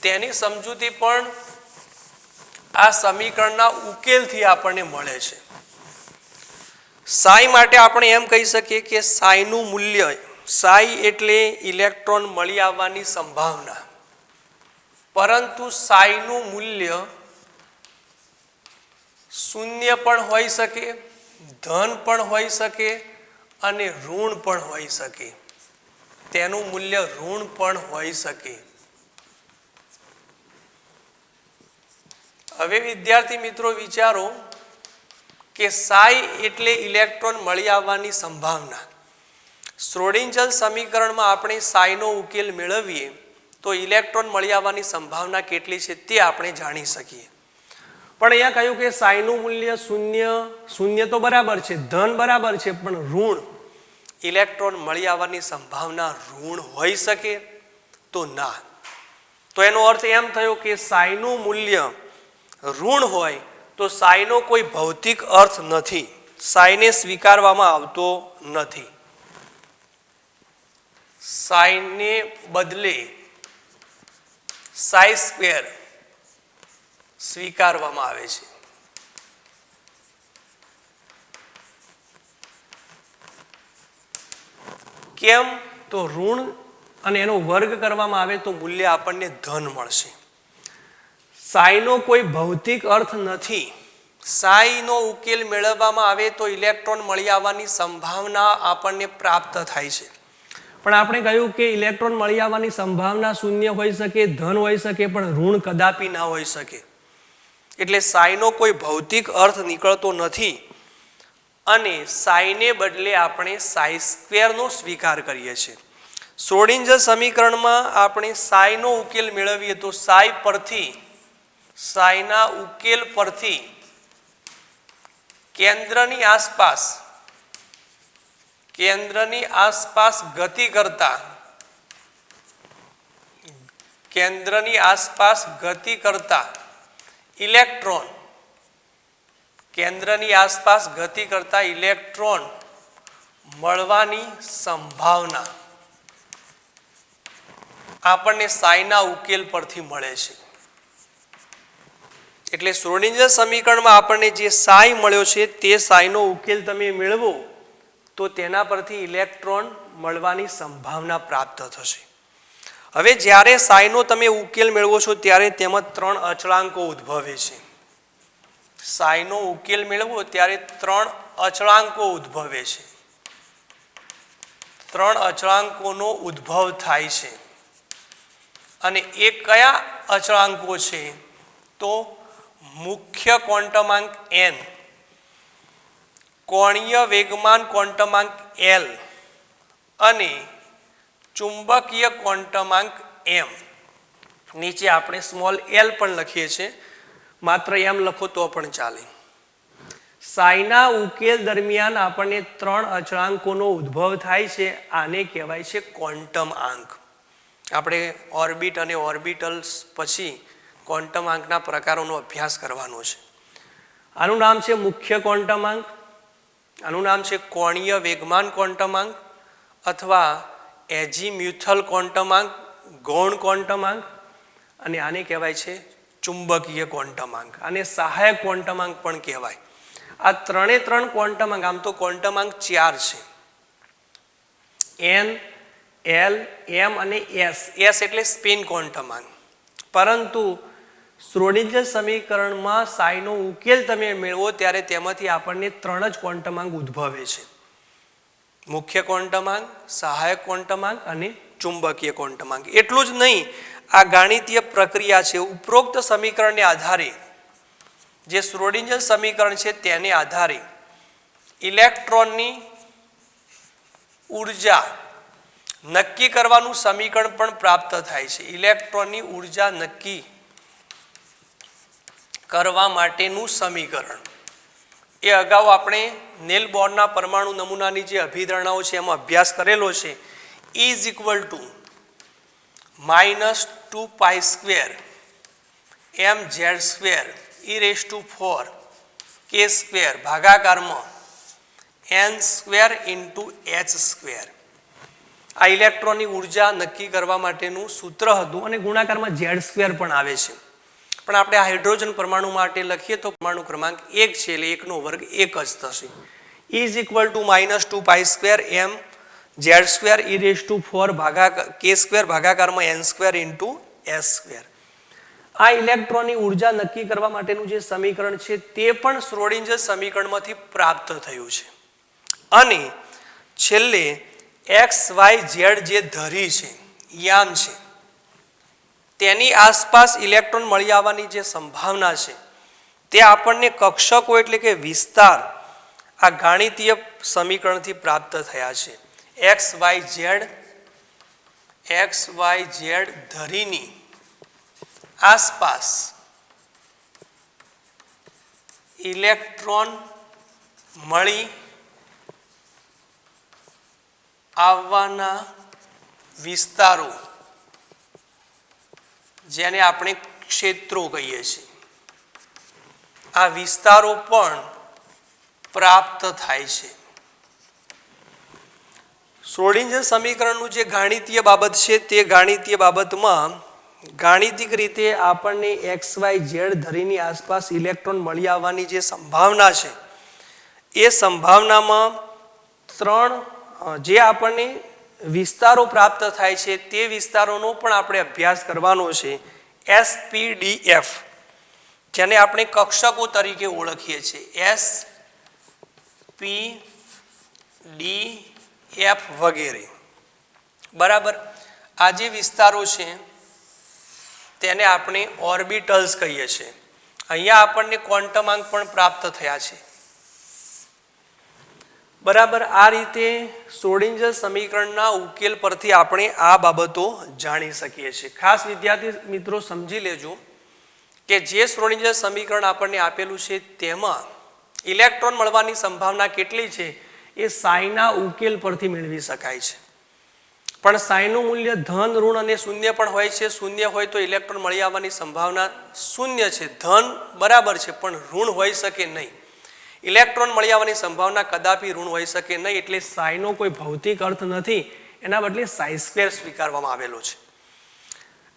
તેની સમજૂતી પણ આ સમીકરણના ઉકેલથી આપણને મળે છે. સાઈ માટે આપણે એમ કહી શકીએ કે સાઈનું મૂલ્ય, સાઈ એટલે ઇલેક્ટ્રોન મળી આવવાની સંભાવના, પરંતુ સાઈનું મૂલ્ય શૂન્ય પણ હોઈ શકે, ધન પણ હોઈ શકે અને ઋણ પણ હોઈ શકે. તેનું મૂલ્ય ઋણ પણ હોઈ શકે. હવે વિદ્યાર્થી મિત્રો વિચારો કે સાઈ એટલે ઇલેક્ટ્રોન મળી આવવાની સંભાવના. શ્રોડિંજર સમીકરણમાં આપણે સાઈનો ઉકેલ મેળવીએ તો ઇલેક્ટ્રોન મળી આવવાની સંભાવના કેટલી છે તે આપણે જાણી શકીએ. પણ અહીંયા કહ્યું કે સાઈનું મૂલ્ય શૂન્ય તો બરાબર છે, ધન બરાબર છે, પણ ઋણ ઇલેક્ટ્રોન મળી આવવાની સંભાવના ઋણ હોઈ શકે તો ના. તો એનો અર્થ એમ થયો કે સાઈનું મૂલ્ય ઋણ હોય તો સાઈનો કોઈ ભૌતિક અર્થ નથી, સાઈને સ્વીકારવામાં આવતો નથી. સાઈને બદલે સાઈ સ્ક્વેર સ્વીકારવામાં આવે છે. કેમ? તો ઋણ અને એનો વર્ગ કરવામાં આવે તો મૂલ્ય આપણને ધન મળશે. સાઈનો કોઈ ભૌતિક અર્થ નથી. સાઈનો ઉકેલ મેળવવામાં આવે તો ઇલેક્ટ્રોન મળી આવવાની સંભાવના આપણને પ્રાપ્ત થાય છે. પણ આપણે કહ્યું કે ઇલેક્ટ્રોન મળી આવવાની સંભાવના શૂન્ય હોઈ શકે, ધન હોઈ શકે, પણ ઋણ કદાપી ના હોઈ શકે. એટલે સાઈનો કોઈ ભૌતિક અર્થ નીકળતો નથી અને સાઈને બદલે આપણે સાઈ સ્ક્વેરનો સ્વીકાર કરીએ છીએ. શ્રોડિંજર સમીકરણમાં આપણે સાઈનો ઉકેલ મેળવીએ તો સાઈના ઉકેલ પરથી કેન્દ્રની આસપાસ ગતિ કરતા ઇલેક્ટ્રોન મળવાની સંભાવના આપણને સાઈના ઉકેલ પરથી મળે છે. એટલે શ્રોડિંજર સમીકરણમાં આપણને જે સાઈ મળ્યો છે તે સાઈનો ઉકેલ તમે મેળવો તો તેના પરથી ઇલેક્ટ્રોન મળવાની સંભાવના પ્રાપ્ત થશે. હવે જ્યારે સાઈનો તમે ઉકેલ મેળવો છો ત્યારે તેમાં 3 અચળાંકો ઉદ્ભવે છે. સાઈનો ઉકેલ મેળવો ત્યારે 3 અચળાંકો ઉદ્ભવે છે. 3 અચળાંકોનો ઉદ્ભવ થાય છે અને એ કયા અચળાંકો છે? તો મુખ્ય ક્વોન્ટમાંક n, કોણીય વેગમાન ક્વોન્ટમાંક l અને ચુંબકીય ક્વોન્ટમાંક m. નીચે આપણે સ્મોલ l પણ લખીએ છીએ, માત્ર m લખો તો પણ ચાલે. સાઈના ઉકેલ દરમિયાન આપણને 3 અચળાંકોનો ઉદ્ભવ થાય છે. આને કહેવાય છે ક્વોન્ટમ આંક. આપણે ઓર્બિટ અને ઓર્બિટલ્સ પછી ક્વોન્ટમ આંકના પ્રકારોનો અભ્યાસ કરવાનો છે. આનું નામ છે મુખ્ય ક્વોન્ટમ આંક, આનું નામ છે કોણીય વેગમાન ક્વોન્ટમ આંક અથવા એઝીમ્યુથલ ક્વોન્ટમ આંક, ગૌણ ક્વોન્ટમ આંક, અને આને કહેવાય છે ચુંબકીય ક્વોન્ટમ આંક. આને સહાયક ક્વોન્ટમ આંક પણ કહેવાય. આ 3 ક્વોન્ટમ આંક, આમ તો ક્વોન્ટમ આંક 4 છે, n, l, m અને s. s એટલે સ્પિન ક્વોન્ટમ આંક. પરંતુ શ્રોડિંજર સમીકરણમાં સાઈનો ઉકેલ તમે મેળવો ત્યારે તેમાંથી આપણને 3 જ ક્વોન્ટમ આંક ઉદ્ભવે છે: મુખ્ય ક્વોન્ટમ આંક, સહાયક ક્વોન્ટમ આંક અને ચુંબકીય ક્વોન્ટમ આંક. એટલું જ નહીં, આ ગાણિતીય પ્રક્રિયા છે. ઉપરોક્ત સમીકરણને આધારે, જે શ્રોડિંજર સમીકરણ છે તેને આધારે ઇલેક્ટ્રોનની ઉર્જા નક્કી કરવાનું સમીકરણ પણ પ્રાપ્ત થાય છે. ઇલેક્ટ્રોનની ઉર્જા નક્કી કરવા માટેનું સમીકરણ એ અગાઉ આપણે નેલ બોર્ડના પરમાણુ નમૂનાની જે અભિધારણાઓ છે એમાં અભ્યાસ કરેલો છે. E = -2π² mz² e⁴ k² ભાગાકારમાં n² × h². આ ઇલેક્ટ્રોનની ઉર્જા નક્કી કરવા માટેનું સૂત્ર હતું અને ગુણાકારમાં z² પણ આવે છે. પણ આપણે આ હાઇડ્રોજન પરમાણુ માટે લખીએ તો પરમાણુ ક્રમાંક 1 છે એટલે 1 નો વર્ગ 1 જ થશે. E = -2π² mz² e⁴ k² ભાગાકારમાં n² × s². આ ઇલેક્ટ્રોનની ઉર્જા નક્કી કરવા માટેનું જે સમીકરણ છે તે પણ શ્રોડિંજર સમીકરણમાંથી પ્રાપ્ત થયું છે. અને છેલ્લે x y z જે ધરી છે યામ છે તેની આસપાસ ઇલેક્ટ્રોન મળી આવવાની જે સંભાવના છે તે આપણને કક્ષકો એટલે કે વિસ્તાર આ ગાણિતીય સમીકરણથી પ્રાપ્ત થયા છે. x y z ધરીની આસપાસ ઇલેક્ટ્રોન મળી આવવાના વિસ્તારો જેને આપણે ક્ષેત્રો કહીએ છીએ આ વિસ્તારો પણ પ્રાપ્ત થાય છે. શ્રોડિંજર સમીકરણનું જે ગાણિતીય બાબત છે તે ગાણિતીય બાબતમાં ગાણિતિક રીતે આપણને x y z ધરીની આસપાસ ઇલેક્ટ્રોન મળી આવવાની જે સંભાવના છે એ સંભાવનામાં ત્રણ જે આપણને વિસ્તારો પ્રાપ્ત થાય છે તે વિસ્તારોનો પણ આપણે અભ્યાસ કરવાનો છે. s p d f જેને આપણે કક્ષકો તરીકે ઓળખીએ છીએ. s p d f વગેરે બરાબર. આ જે વિસ્તારો છે તેને આપણે ઓર્બિટલ્સ કહીએ છીએ. અહીંયા આપણને ક્વોન્ટમાંક પણ પ્રાપ્ત થયા છે બરાબર. આ રીતે શ્રોડિંજર સમીકરણના ઉકેલ પરથી આપણે આ બાબતો જાણી શકીએ છીએ. ખાસ વિદ્યાર્થી મિત્રો સમજી લેજો કે જે શ્રોડિંજર સમીકરણ આપણને આપેલું છે તેમાં ઇલેક્ટ્રોન મળવાની સંભાવના કેટલી છે એ સાઈના ઉકેલ પરથી મેળવી શકાય છે. પણ સાઈનું મૂલ્ય ધન ઋણ અને શૂન્ય પણ હોય છે. શૂન્ય હોય તો ઇલેક્ટ્રોન મળી આવવાની સંભાવના શૂન્ય છે. ધન બરાબર છે પણ ઋણ હોઈ શકે નહીં. ઇલેક્ટ્રોન મળી આવવાની સંભાવના કદાપી ઋણ હોઈ શકે નહીં. એટલે સાઈનો કોઈ ભૌતિક અર્થ નથી, એના બદલે સાઈ² સ્વીકારવામાં આવેલો છે.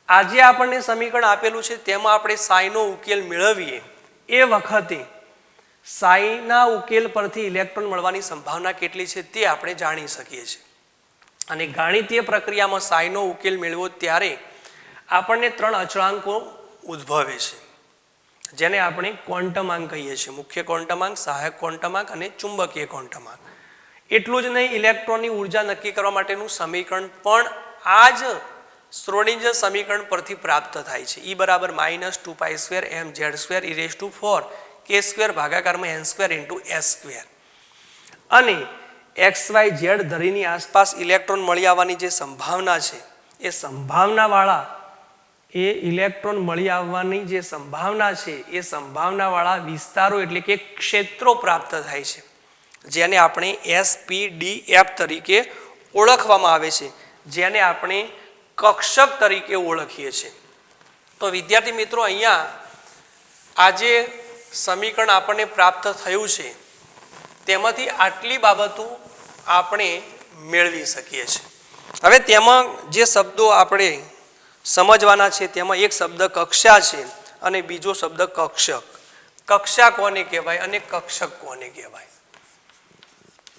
આજે આપણને સમીકરણ આપેલું છે તેમાં આપણે સાઈનો ઉકેલ મેળવીએ એ વખતે સાઈના ઉકેલ પરથી ઇલેક્ટ્રોન મળવાની સંભાવના કેટલી છે તે આપણે જાણી શકીએ છીએ. અને ગાણિતીય પ્રક્રિયામાં સાઈનો ઉકેલ મેળવો ત્યારે આપણને 3 અચળાંકો ઉદ્ભવે છે જેને આપણે ક્વોન્ટમાંક કહીએ છીએ. મુખ્ય ક્વોન્ટમાંક, સહાયક ક્વોન્ટમાંક અને ચુંબકીય ક્વોન્ટમાંક. એટલું જ નહીં, ઇલેક્ટ્રોનની ઉર્જા નક્કી કરવા માટેનું સમીકરણ પણ આ જ શ્રોડિંજર સમીકરણ પરથી પ્રાપ્ત થાય છે. E = -2π² mz² e⁴ k² ભાગાકારમાં n² × s². અને x y z ધરીની આસપાસ ઇલેક્ટ્રોન મળી આવવાની જે સંભાવના છે એ સંભાવનાવાળા એ ઇલેક્ટ્રોન મળી આવવાની જે સંભાવના છે એ સંભાવનાવાળા વિસ્તારો એટલે કે ક્ષેત્રો પ્રાપ્ત થાય છે જેને આપણે s p d f તરીકે ઓળખવામાં આવે છે, જેને આપણે કક્ષક તરીકે ઓળખીએ છીએ. તો વિદ્યાર્થી મિત્રો અહીંયા આજે સમીકરણ આપણને પ્રાપ્ત થયું છે તેમાંથી આટલી બાબતો આપણે મેળવી શકીએ છીએ. હવે તેમાં જે શબ્દો આપણે સમજવાના છે તેમાં એક શબ્દ કક્ષા છે અને બીજો શબ્દ કક્ષક. કક્ષા કોને કહેવાય અને કક્ષક કોને કહેવાય?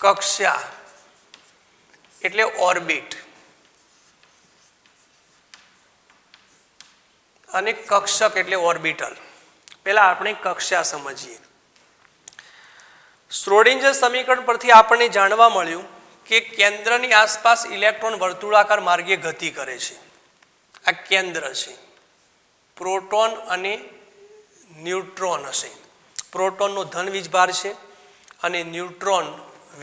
કક્ષા એટલે ઓર્બિટ અને કક્ષક એટલે ઓર્બિટલ. પહેલા આપણે કક્ષા સમજીએ. શ્રોડિંજર સમીકરણ પરથી આપણને જાણવા મળ્યું કે કેન્દ્રની આસપાસ ઇલેક્ટ્રોન વર્તુળાકાર માર્ગે ગતિ કરે છે. આ કેન્દ્ર છે. પ્રોટોન અને ન્યુટ્રોન હશે. પ્રોટોનનો ધન વીજભાર છે અને ન્યુટ્રોન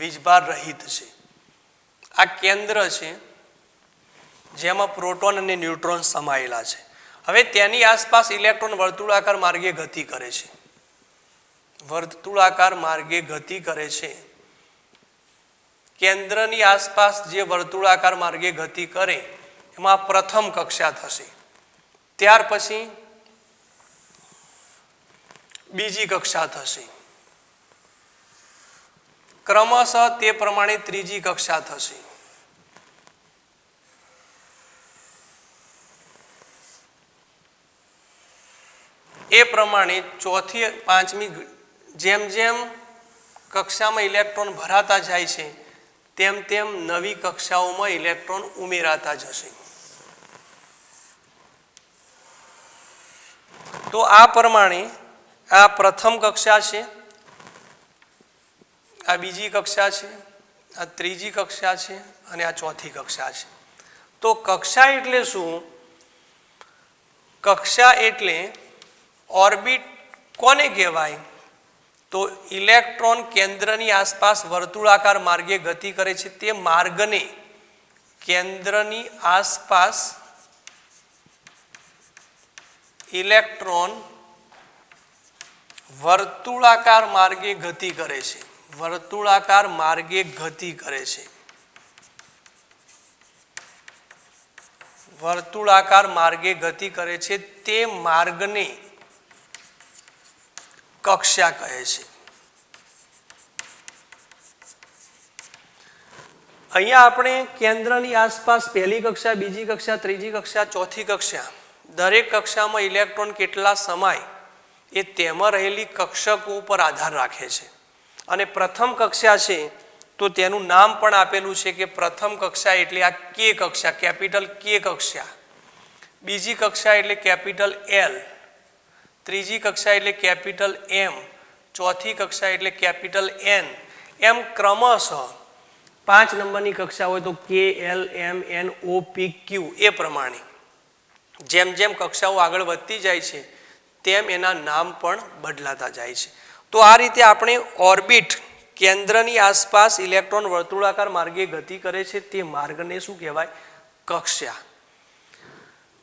વીજભાર રહિત છે. આ કેન્દ્ર છે જેમાં પ્રોટોન અને ન્યુટ્રોન સમાયેલા છે. હવે તેની આસપાસ ઇલેક્ટ્રોન વર્તુળાકાર માર્ગે ગતિ કરે છે. વર્તુળાકાર માર્ગે ગતિ કરે છે. કેન્દ્રની આસપાસ જે વર્તુળાકાર માર્ગે ગતિ કરે એમાં પ્રથમ કક્ષા થશે. ત્યાર પછી બીજી કક્ષા થશે. ક્રમશઃ તે પ્રમાણે ત્રીજી કક્ષા થશે. એ પ્રમાણે ચોથી પાંચમી જેમ જેમ કક્ષામાં ઇલેક્ટ્રોન ભરાતા જાય છે તેમ તેમ નવી કક્ષાઓમાં ઇલેક્ટ્રોન ઉમેરાતા જશે. તો આ પ્રમાણે આ પ્રથમ કક્ષા છે, આ બીજી કક્ષા છે, આ ત્રીજી કક્ષા છે અને આ ચોથી કક્ષા છે. તો કક્ષા એટલે શું? કક્ષા એટલે ઓર્બિટ કોને કહેવાય? તો ઇલેક્ટ્રોન કેન્દ્રની આસપાસ વર્તુળાકાર માર્ગે ગતિ કરે છે તે માર્ગને કેન્દ્રની આસપાસ ઇલેક્ટ્રોન વર્તુળાકાર માર્ગે ગતિ કરે છે. વર્તુળાકાર માર્ગે ગતિ કરે છે. વર્તુળાકાર માર્ગે ગતિ કરે છે તે માર્ગને કક્ષા કહે છે. અહીંયા આપણે કેન્દ્રની આસપાસ પહેલી કક્ષા, બીજી કક્ષા, ત્રીજી કક્ષા, ચોથી કક્ષા, દરેક કક્ષામાં ઇલેક્ટ્રોન કેટલા સમાય એ તેમાં રહેલી કક્ષકો ઉપર આધાર રાખે છે. અને પ્રથમ કક્ષા છે તો તેનું નામ પણ આપેલું છે કે પ્રથમ કક્ષા એટલે આ કે કક્ષા, કેપિટલ કે કક્ષા. બીજી કક્ષા એટલે કેપિટલ એલ. ત્રીજી કક્ષા એટલે કેપિટલ એમ. ચોથી કક્ષા એટલે કેપિટલ એન. એમ ક્રમશઃ 5 નંબરની કક્ષા હોય તો કે, એલ, એમ, એન, ઓ, પી, ક્યુ એ પ્રમાણે જેમ જેમ કક્ષાઓ આગળ વધતી જાય છે તેમ એના નામ પણ બદલાતા જાય છે. તો આ રીતે આપણે ઓર્બિટ કેન્દ્રની આસપાસ ઇલેક્ટ્રોન વર્તુળાકાર માર્ગે ગતિ કરે છે તે માર્ગને શું કહેવાય? કક્ષા.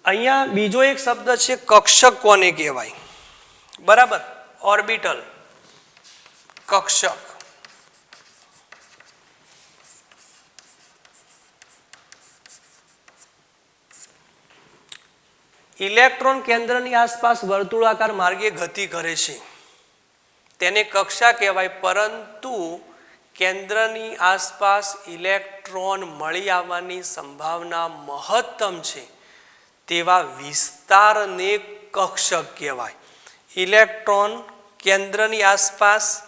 અહીંયા બીજો એક શબ્દ છે કક્ષક કોને કહેવાય? બરાબર, ઓર્બિટલ, કક્ષક. ઇલેક્ટ્રોન કેન્દ્રની આસપાસ વર્તુળાકાર માર્ગે ગતિ કરે છે તેને કક્ષા કહેવાય. પરંતુ કેન્દ્રની આસપાસ ઇલેક્ટ્રોન મળી આવવાની સંભાવના મહત્તમ છે તેવા વિસ્તારને કક્ષક કહેવાય. ઇલેક્ટ્રોન કેન્દ્રની આસપાસ,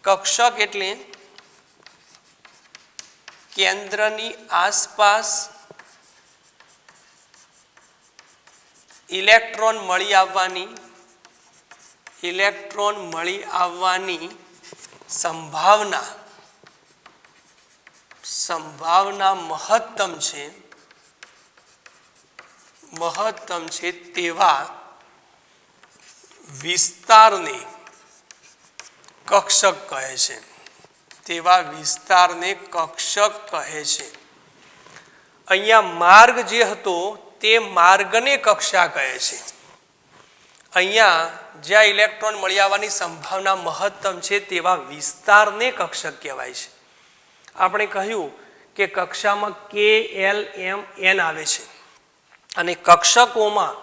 કક્ષક એટલે કેન્દ્રની આસપાસ ઇલેક્ટ્રોન મળી આવવાની સંભાવના મહત્તમ છે તેવા વિસ્તારને કક્ષક કહે છે. તેવા વિસ્તારને કક્ષક કહે છે. અહીંયા માર્ગ જે હતો તે માર્ગને કક્ષા કહે છે. અહીંયા જ્યાં ઇલેક્ટ્રોન મળી આવવાની સંભાવના મહત્તમ છે તેવા વિસ્તારને કક્ષક કહેવાય છે. આપણે કહ્યું કે કક્ષામાં કે, એલ, એમ, એન આવે છે અને કક્ષકોમાં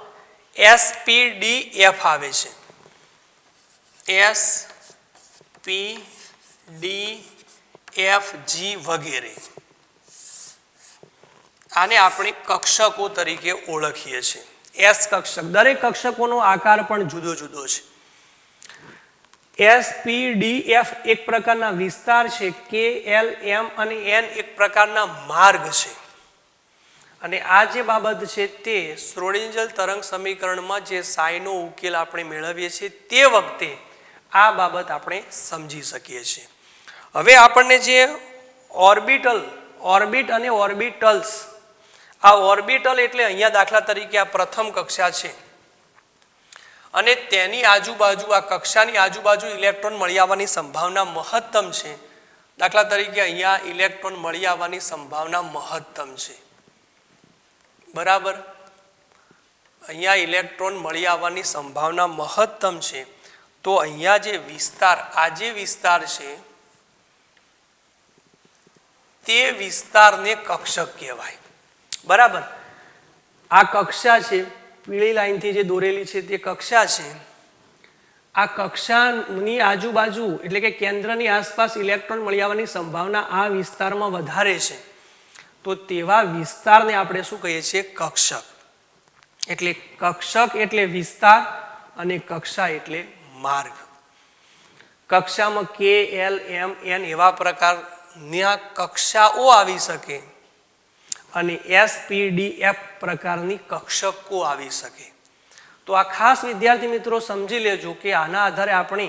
એસ, પી, ડી, એફ આવે છે. એસ, પી, ડી, એફ, જી વગેરે. આને આપણે કક્ષકો તરીકે ઓળખીએ છીએ. એસ કક્ષક. દરેક કક્ષકોનો આકાર પણ જુદો જુદો છે. એસ, પી, ડી, એફ એક પ્રકારના વિસ્તાર છે. કે, એલ, એમ અને એન એક પ્રકારના માર્ગ છે. અને આ જે બાબત છે તે શ્રોડિંજર તરંગ સમીકરણમાં જે સાઈનો ઉકેલ આપણે મેળવીએ છીએ તે વખતે આ બાબત આપણે સમજી શકીએ છીએ. હવે આપણને જે ઓર્બિટ અને ઓર્બિટલ્સ, આ ઓર્બિટલ એટલે અહીંયા દાખલા તરીકે આ પ્રથમ કક્ષા છે અને તેની આજુબાજુ, આ કક્ષાની આજુબાજુ ઇલેક્ટ્રોન મળી આવવાની સંભાવના મહત્તમ છે. દાખલા તરીકે અહીંયા ઇલેક્ટ્રોન મળી આવવાની સંભાવના મહત્તમ છે, બરાબર. અહીંયા ઇલેક્ટ્રોન મળી આવવાની સંભાવના મહત્તમ છે. તો અહીંયા જે વિસ્તાર, આ જે વિસ્તાર છે તે વિસ્તારને કક્ષક કહેવાય, બરાબર. આ કક્ષા છે, પીળી લાઈનથી જે દોરેલી છે તે કક્ષા છે. આ કક્ષાની આજુબાજુ એટલે કે કેન્દ્રની આસપાસ ઇલેક્ટ્રોન મળી આવવાની સંભાવના આ વિસ્તારમાં વધારે છે. તો તેવા વિસ્તારને આપણે શું કહીએ છીએ? કક્ષક. એટલે કક્ષક એટલે વિસ્તાર અને કક્ષા એટલે માર્ગ. કક્ષામાં કે, એલ, એમ, એન એવા પ્રકારના કક્ષાઓ આવી શકે અને એસ, પી, ડી, એફ પ્રકારની કક્ષકો આવી શકે. તો આ ખાસ વિદ્યાર્થી મિત્રો સમજી લેજો કે આના આધારે આપણે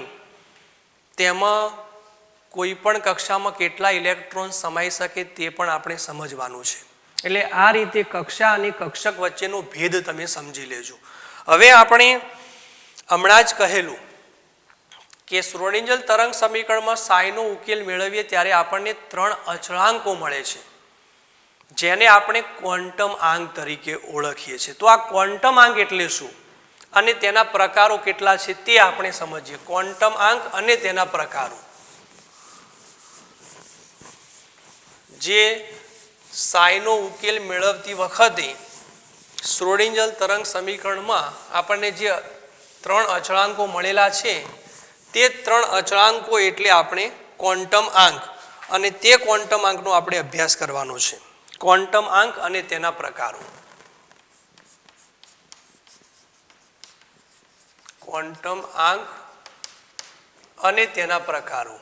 તેમાં કોઈ પણ કક્ષામાં કેટલા ઇલેક્ટ્રોન સમાઈ શકે તે પણ આપણે સમજવાનું છે. એટલે આ રીતે કક્ષા અને કક્ષક વચ્ચેનો ભેદ તમે સમજી લેજો. હવે આપણે હમણાં જ કહેલું કે શ્રોડિંજર તરંગ સમીકરણમાં સાઈનો ઉકેલ મેળવીએ ત્યારે આપણને 3 અચળાંકો મળે છે, જેને આપણે ક્વોન્ટમ આંક તરીકે ઓળખીએ છીએ. તો આ ક્વોન્ટમ આંક એટલે શું અને તેના પ્રકારો કેટલા છે તે આપણે સમજીએ. ક્વોન્ટમ આંક અને તેના પ્રકારો. જે સાઈનો ઉકેલ મેળવતી વખતે શ્રોડિંજર તરંગ સમીકરણમાં આપણને જે 3 અચળાંકો મળેલા છે તે 3 અચળાંકો એટલે આપણે ક્વોન્ટમ આંક, અને તે ક્વોન્ટમ આંકનો આપણે અભ્યાસ કરવાનો છે. ક્વોન્ટમ આંક અને તેના પ્રકારો. ક્વોન્ટમ આંક અને તેના પ્રકારો.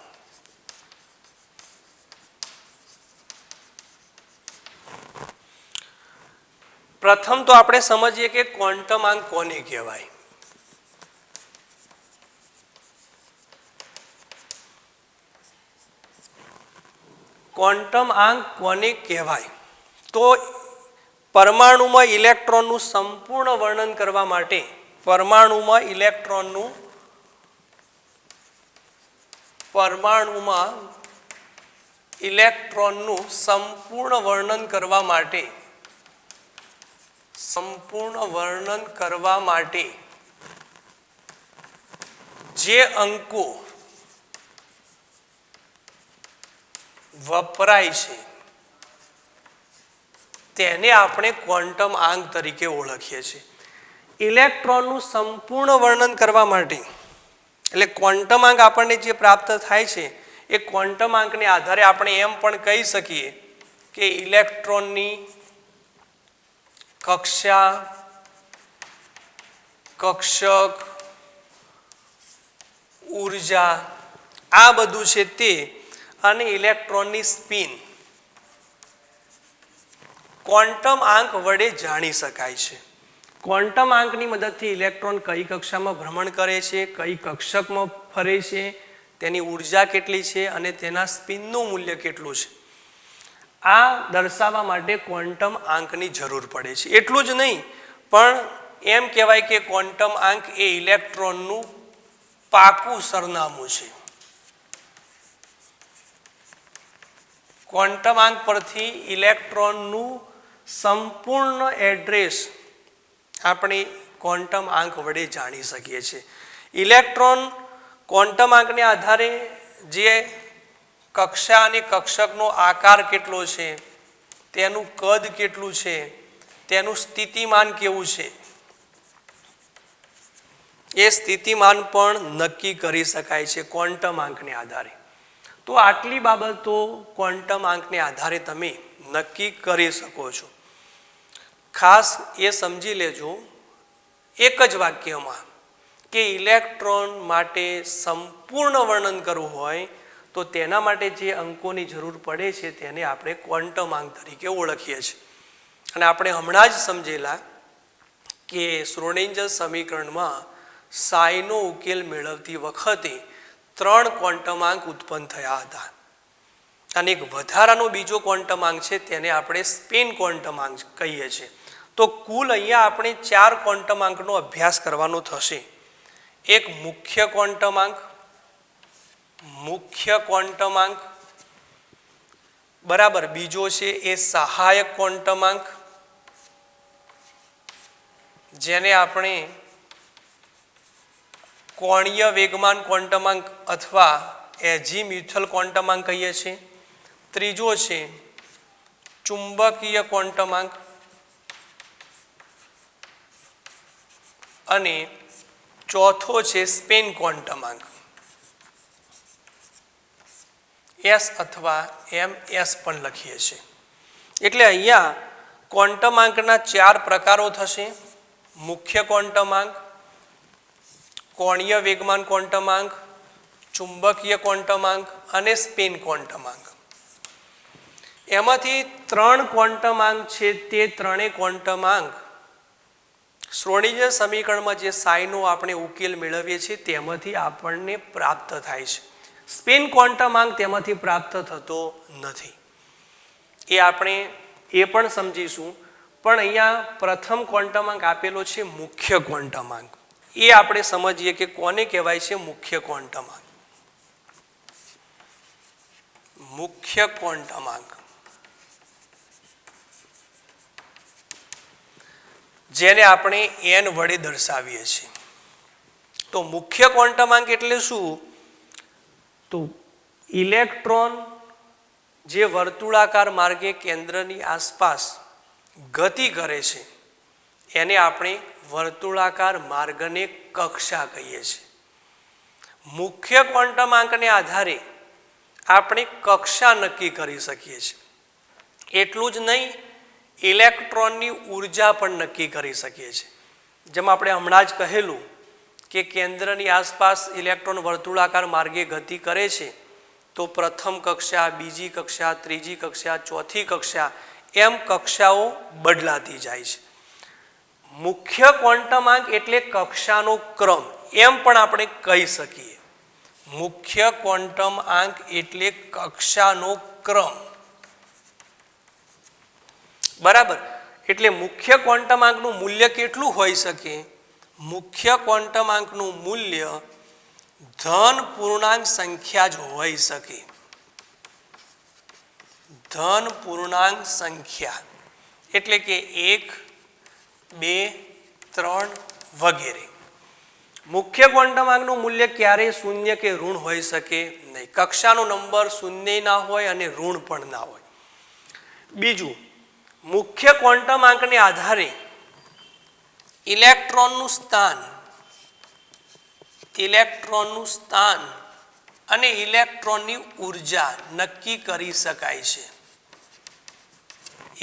પ્રથમ તો આપણે સમજીએ કે ક્વોન્ટમ આંક કોને કહેવાય. ક્વોન્ટમ આંક કોને કહેવાય? તો પરમાણુમાં ઇલેક્ટ્રોનનું સંપૂર્ણ વર્ણન કરવા માટે પરમાણુમાં ઇલેક્ટ્રોનનું સંપૂર્ણ વર્ણન કરવા માટે જે અંકો વપરાય છે તેને આપણે ક્વોન્ટમ આંક તરીકે ઓળખીએ છીએ. ઇલેક્ટ્રોનનું સંપૂર્ણ વર્ણન કરવા માટે એટલે ક્વોન્ટમ આંક આપણને જે પ્રાપ્ત થાય છે એ ક્વોન્ટમ આંકને આધારે આપણે એમ પણ કહી શકીએ કે ઇલેક્ટ્રોનની કક્ષા, કક્ષક, ઉર્જા આ બધું છે તે અને ઇલેક્ટ્રોનની સ્પિન ક્વોન્ટમ આંક વડે જાણી શકાય છે. ક્વોન્ટમ આંકની મદદથી ઇલેક્ટ્રોન કઈ કક્ષામાં ભ્રમણ કરે છે, કઈ કક્ષકમાં ફરે છે, તેની ઉર્જા કેટલી છે અને તેના સ્પિનનું મૂલ્ય કેટલું છે, આ દર્શાવવા માટે ક્વોન્ટમ આંકની જરૂર પડે છે. એટલું જ નહીં પણ એમ કહેવાય કે ક્વોન્ટમ આંક એ ઇલેક્ટ્રોનનું પાકું સરનામું છે. ક્વોન્ટમ આંક પરથી ઇલેક્ટ્રોનનું સંપૂર્ણ એડ્રેસ આપણે ક્વોન્ટમ આંક વડે જાણી શકીએ છીએ. ઇલેક્ટ્રોન ક્વોન્ટમ આંકને આધારે જે કક્ષા અને કક્ષકનો આકાર કેટલો છે, તેનું કદ કેટલું છે, તેનું સ્થિતિમાન કેવું છે એ સ્થિતિમાન પણ નક્કી કરી શકાય છે ક્વોન્ટમ આંકને આધારે. તો આટલી બાબતો ક્વોન્ટમ આંકને આધારે તમે નક્કી કરી શકો છો. ખાસ એ સમજી લેજો એક જ વાક્યમાં કે ઇલેક્ટ્રોન માટે સંપૂર્ણ વર્ણન કરવું હોય તો તેના માટે જે અંકોની જરૂર પડે છે તેને આપણે ક્વોન્ટમ આંક તરીકે ઓળખીએ છીએ. અને આપણે હમણાં જ સમજેલા કે શ્રોડિંજર સમીકરણમાં સાઈનો ઉકેલ મેળવતી વખતે 3 ક્વોન્ટમ આંક ઉત્પન્ન થયા હતા અને એક વધારાનો બીજો ક્વોન્ટમ આંક છે તેને આપણે સ્પિન ક્વોન્ટમ આંક કહીએ છીએ. તો કુલ અહીંયા આપણે 4 ક્વોન્ટમ આંકનો અભ્યાસ કરવાનો થશે. એક મુખ્ય ક્વોન્ટમ આંક, બરાબર. બીજો છે એ સહાયક ક્વોન્ટમાંક, જેને આપણે કોણીય વેગમાન ક્વોન્ટમાંક અથવા એઝીમ્યુથલ ક્વોન્ટમાંક કહીએ છીએ. ત્રીજો છે ચુંબકીય ક્વોન્ટમાંક અને ચોથો છે સ્પેન ક્વોન્ટમાંક. એસ અથવા MS પણ લખીએ છીએ. એટલે અહીંયા ક્વોન્ટમાંકના 4 પ્રકારો થશે: મુખ્ય ક્વોન્ટમાંક, કોણીય વેગમાન ક્વોન્ટમાંક, ચુંબકીય ક્વોન્ટમાંક અને સ્પેન ક્વોન્ટમાંક. એમાંથી 3 ક્વોન્ટમાંક છે તે ત્રણેય ક્વોન્ટમાંક શ્રોડિંજર સમીકરણમાં જે સાઈનો આપણે ઉકેલ મેળવીએ છીએ તેમાંથી આપણને પ્રાપ્ત થાય છે. સ્પેન ક્વોન્ટમાંક તેમાંથી પ્રાપ્ત થતો નથી. એ આપણે એ પણ સમજીશું. પણ અહીંયા પ્રથમ ક્વોન્ટમાંક આપેલો છે મુખ્ય ક્વોન્ટમાંક. એ આપણે સમજીએ કે કોને કહેવાય છે મુખ્ય ક્વોન્ટમાંક. મુખ્ય ક્વોન્ટમાંક જેને આપણે n વડે દર્શાવીએ છીએ. તો મુખ્ય ક્વોન્ટમાંક એટલે શું? તો ઇલેક્ટ્રોન જે વર્તુળાકાર માર્ગે કેન્દ્રની આસપાસ ગતિ કરે છે એને આપણે વર્તુળાકાર માર્ગને કક્ષા કહીએ છીએ. મુખ્ય ક્વોન્ટમાંકને આધારે આપણે કક્ષા નક્કી કરી શકીએ છીએ. એટલું જ નહીં, ઇલેક્ટ્રોનની ઉર્જા પણ નક્કી કરી શકીએ છીએ. જેમ આપણે હમણાં જ કહેલું કે કેન્દ્રની આસપાસ ઇલેક્ટ્રોન વર્તુળાકાર માર્ગે ગતિ કરે છે તો પ્રથમ કક્ષા, બીજી કક્ષા, ત્રીજી કક્ષા, ચોથી કક્ષા એમ કક્ષાઓ બદલાતી જાય છે. મુખ્ય ક્વોન્ટમાંક એટલે કક્ષાનો ક્રમ એમ પણ આપણે કહી શકીએ. મુખ્ય ક્વોન્ટમાંક એટલે કક્ષાનો ક્રમ. બરાબર. એટલે મુખ્ય ક્વોન્ટમાંકનું મૂલ્ય કેટલું હોઈ શકે? મુખ્ય ક્વોન્ટમાંકનું મૂલ્ય ધન પૂર્ણાંક સંખ્યા જ હોઈ શકે. ધન પૂર્ણાંક સંખ્યા એટલે કે 1, 2, 3 વગેરે. મુખ્ય ક્વોન્ટમાંકનું મૂલ્ય ક્યારેય શૂન્ય કે ઋણ હોઈ શકે નહીં. કક્ષાનો નંબર શૂન્ય ના હોય અને ઋણ પણ ના હોય. બીજું, મુખ્ય ક્વોન્ટમાંકને આધારે ઇલેક્ટ્રોનનું સ્થાન અને ઇલેક્ટ્રોનની ઉર્જા નક્કી કરી શકાય છે.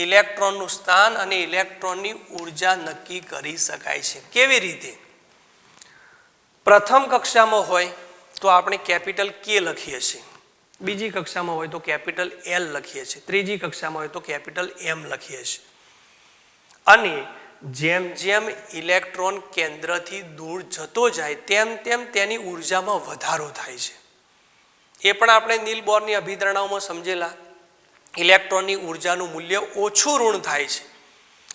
ઇલેક્ટ્રોનનું સ્થાન અને ઇલેક્ટ્રોનની ઉર્જા નક્કી કરી શકાય છે. કેવી રીતે? પ્રથમ કક્ષામાં હોય તો આપણે કેપિટલ K લખીએ છીએ, બીજી કક્ષામાં હોય તો કેપિટલ L લખીએ છીએ, ત્રીજી કક્ષામાં હોય તો કેપિટલ M લખીએ છીએ. અને જેમ જેમ ઇલેક્ટ્રોન કેન્દ્રથી દૂર જતો જાય તેમ તેમ તેની ઉર્જામાં વધારો થાય છે. એ પણ આપણે નીલ બોરની અભિધારણાઓમાં સમજેલા. ઇલેક્ટ્રોનની ઉર્જાનું મૂલ્ય ઓછું ઋણ થાય છે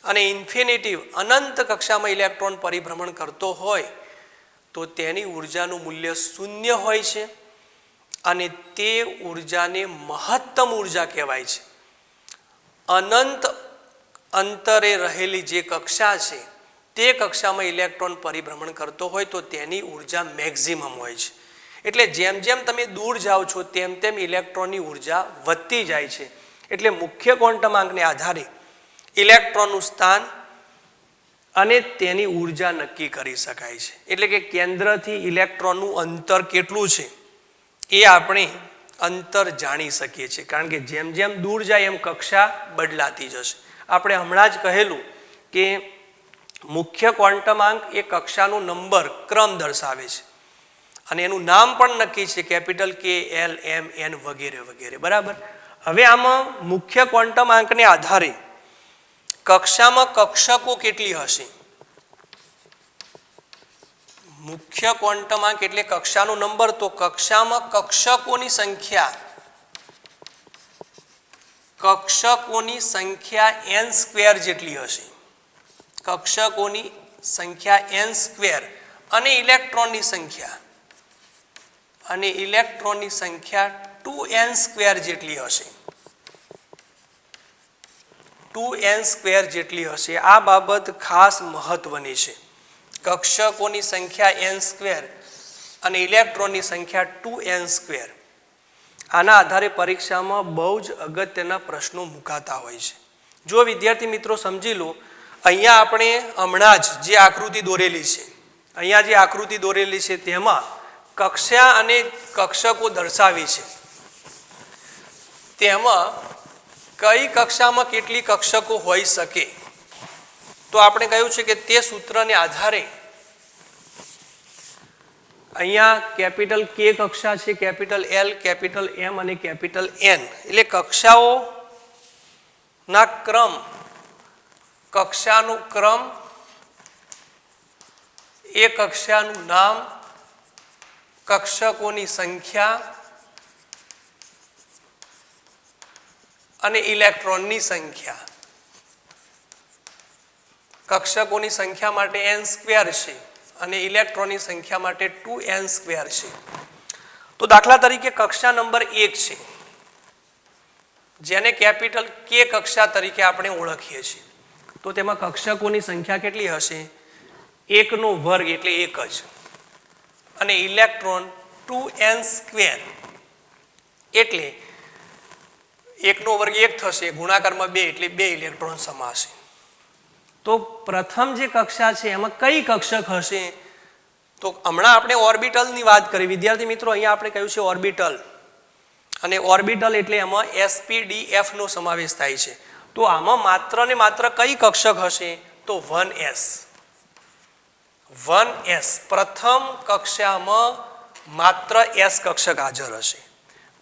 અને ઇન્ફિનિટિવ અનંત કક્ષામાં ઇલેક્ટ્રોન પરિભ્રમણ કરતો હોય તો તેની ઉર્જાનું મૂલ્ય શૂન્ય હોય છે અને તે ઉર્જાને મહત્તમ ઉર્જા કહેવાય છે. અનંત અંતરે રહેલી જે કક્ષા છે તે કક્ષામાં ઇલેક્ટ્રોન પરિભ્રમણ કરતો હોય તો તેની ઉર્જા મેક્સિમમ હોય છે. એટલે જેમ જેમ તમે દૂર જાઓ છો તેમ તેમ ઇલેક્ટ્રોનની ઉર્જા વધતી જાય છે. એટલે મુખ્ય ક્વોન્ટમાંકને આધારે ઇલેક્ટ્રોનનું સ્થાન અને તેની ઉર્જા નક્કી કરી શકાય છે. એટલે કે કેન્દ્રથી ઇલેક્ટ્રોનનું અંતર કેટલું છે એ આપણે અંતર જાણી શકીએ છીએ. કારણ કે જેમ જેમ દૂર જાય એમ કક્ષા બદલાતી જશે. આપણે હમણાં જ કહેલું કે મુખ્ય ક્વોન્ટમાંક એ કક્ષાનો નંબર ક્રમ દર્શાવે છે અને એનું નામ પણ નક્કી છે, capital K, L, M, N વગેરે વગેરે. બરાબર. હવે આમાં મુખ્ય ક્વોન્ટમાંકને આધારે કક્ષામાં કક્ષકો કેટલી હશે? મુખ્ય ક્વોન્ટમાંક એટલે કક્ષાનો નંબર, તો કક્ષામાં કક્ષકોની સંખ્યા n² જેટલી હશે. કક્ષકોની સંખ્યા n² અને ઇલેક્ટ્રોનની સંખ્યા 2n² જેટલી હશે. 2n² જેટલી હશે. આ બાબત ખાસ મહત્વની છે. કક્ષકોની સંખ્યા n² અને ઇલેક્ટ્રોનની સંખ્યા 2n². આના આધારે પરીક્ષામાં બહુ જ અગત્યના પ્રશ્નો મુકાતા હોય છે. જો વિદ્યાર્થી મિત્રો સમજી લો, અહીંયા આપણે હમણાં જ જે આકૃતિ દોરેલી છે, અહીંયા જે આકૃતિ દોરેલી છે તેમાં કક્ષા અને કક્ષકો દર્શાવી છે. તેમાં કઈ કક્ષામાં કેટલી કક્ષકો હોઈ શકે, તો આપણે કહ્યું છે કે તે સૂત્રને આધારે અહીંયા કેપિટલ K કક્ષા છે, કેપિટલ L, કેપિટલ M અને કેપિટલ N, એટલે કક્ષાઓના ક્રમ, કક્ષાનું ક્રમ, એ કક્ષાનું નામ, કક્ષકોની સંખ્યા અને ઇલેક્ટ્રોનની સંખ્યા. કક્ષકોની સંખ્યા માટે n² છે અને ઇલેક્ટ્રોનની સંખ્યા માટે 2n² છે. તો દાખલા તરીકે કક્ષા નંબર 1 છે, જેને કેપિટલ K કક્ષા તરીકે આપણે ઓળખીએ છીએ. તો તેમાં કક્ષકોની સંખ્યા કેટલી હશે? 1² એટલે 1 જ, અને ઇલેક્ટ્રોન 2n² એટલે 1² 1 થશે, ગુણાકારમાં 2 એટલે 2 ઇલેક્ટ્રોન સમાશે. તો પ્રથમ જે કક્ષા છે એમાં કઈ કક્ષક હશે? તો હમણાં આપણે ઓર્બિટલની વાત કરી વિદ્યાર્થી મિત્રો. અહીંયા આપણે કહ્યું છે ઓર્બિટલ, અને ઓર્બિટલ એટલે એમાં sp,d,f નો સમાવેશ થાય છે. તો આમાં માત્ર ને માત્ર કઈ કક્ષક હશે? તો 1s. પ્રથમ કક્ષામાં માત્ર s કક્ષક હાજર હશે.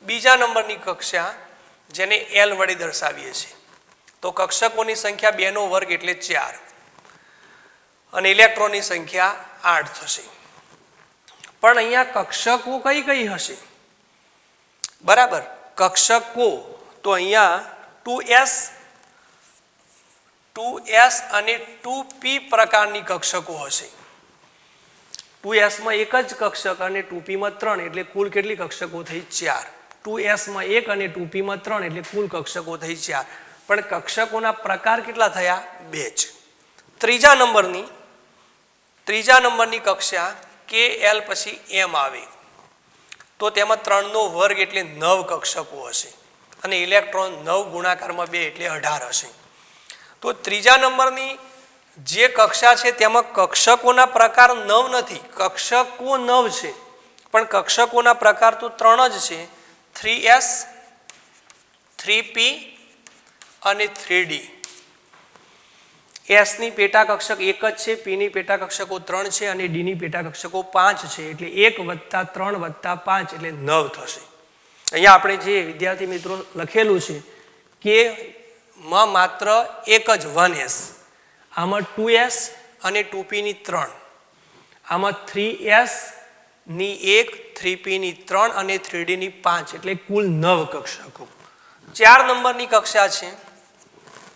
બીજા નંબરની કક્ષા, જેને L વડે દર્શાવીએ છીએ, તો કક્ષકોની સંખ્યા 2² એટલે 4 અને ઇલેક્ટ્રોનની સંખ્યા 8 થશે. પણ અહીંયા કક્ષકો કઈ કઈ હશે? બરાબર, કક્ષકો તો અહીંયા 2s અને 2p પ્રકારની કક્ષકો હશે. 2s માં એક જ કક્ષક અને 2p માં 3, એટલે કુલ કેટલી કક્ષકો થઈ? 4. 2s માં 1 અને 2p માં 3 એટલે કુલ કક્ષકો થઈ 4. પણ કક્ષકોના પ્રકાર કેટલા થયા? 2 જ. ત્રીજા નંબરની કક્ષા KL પછી M આવે, તો તેમાં 3² એટલે 9 કક્ષકો હશે, અને ઇલેક્ટ્રોન 9 ગુણાકારમાં 2 એટલે 18 હશે. તો ત્રીજા નંબરની જે કક્ષા છે તેમાં કક્ષકોના પ્રકાર 9 નથી, કક્ષકો 9 છે, પણ કક્ષકોના પ્રકાર તો 3 જ છે: 3s, 3p અને 3d. s ની પેટા કક્ષક 1 જ છે, p ની પેટા કક્ષકો 3 છે અને d ની પેટા કક્ષકો 5 છે. એટલે 1 + 3 + 5 એટલે 9 થશે. અહીંયા આપણે જે વિદ્યાર્થી મિત્રો લખેલું છે કે માં માત્ર એક જ 1s, આમાં 2s અને 2p ની 3, આમાં 3s ની 1, 3p ની 3 અને 3d ની 5 એટલે કુલ 9 કક્ષકો. 4 નંબરની કક્ષા છે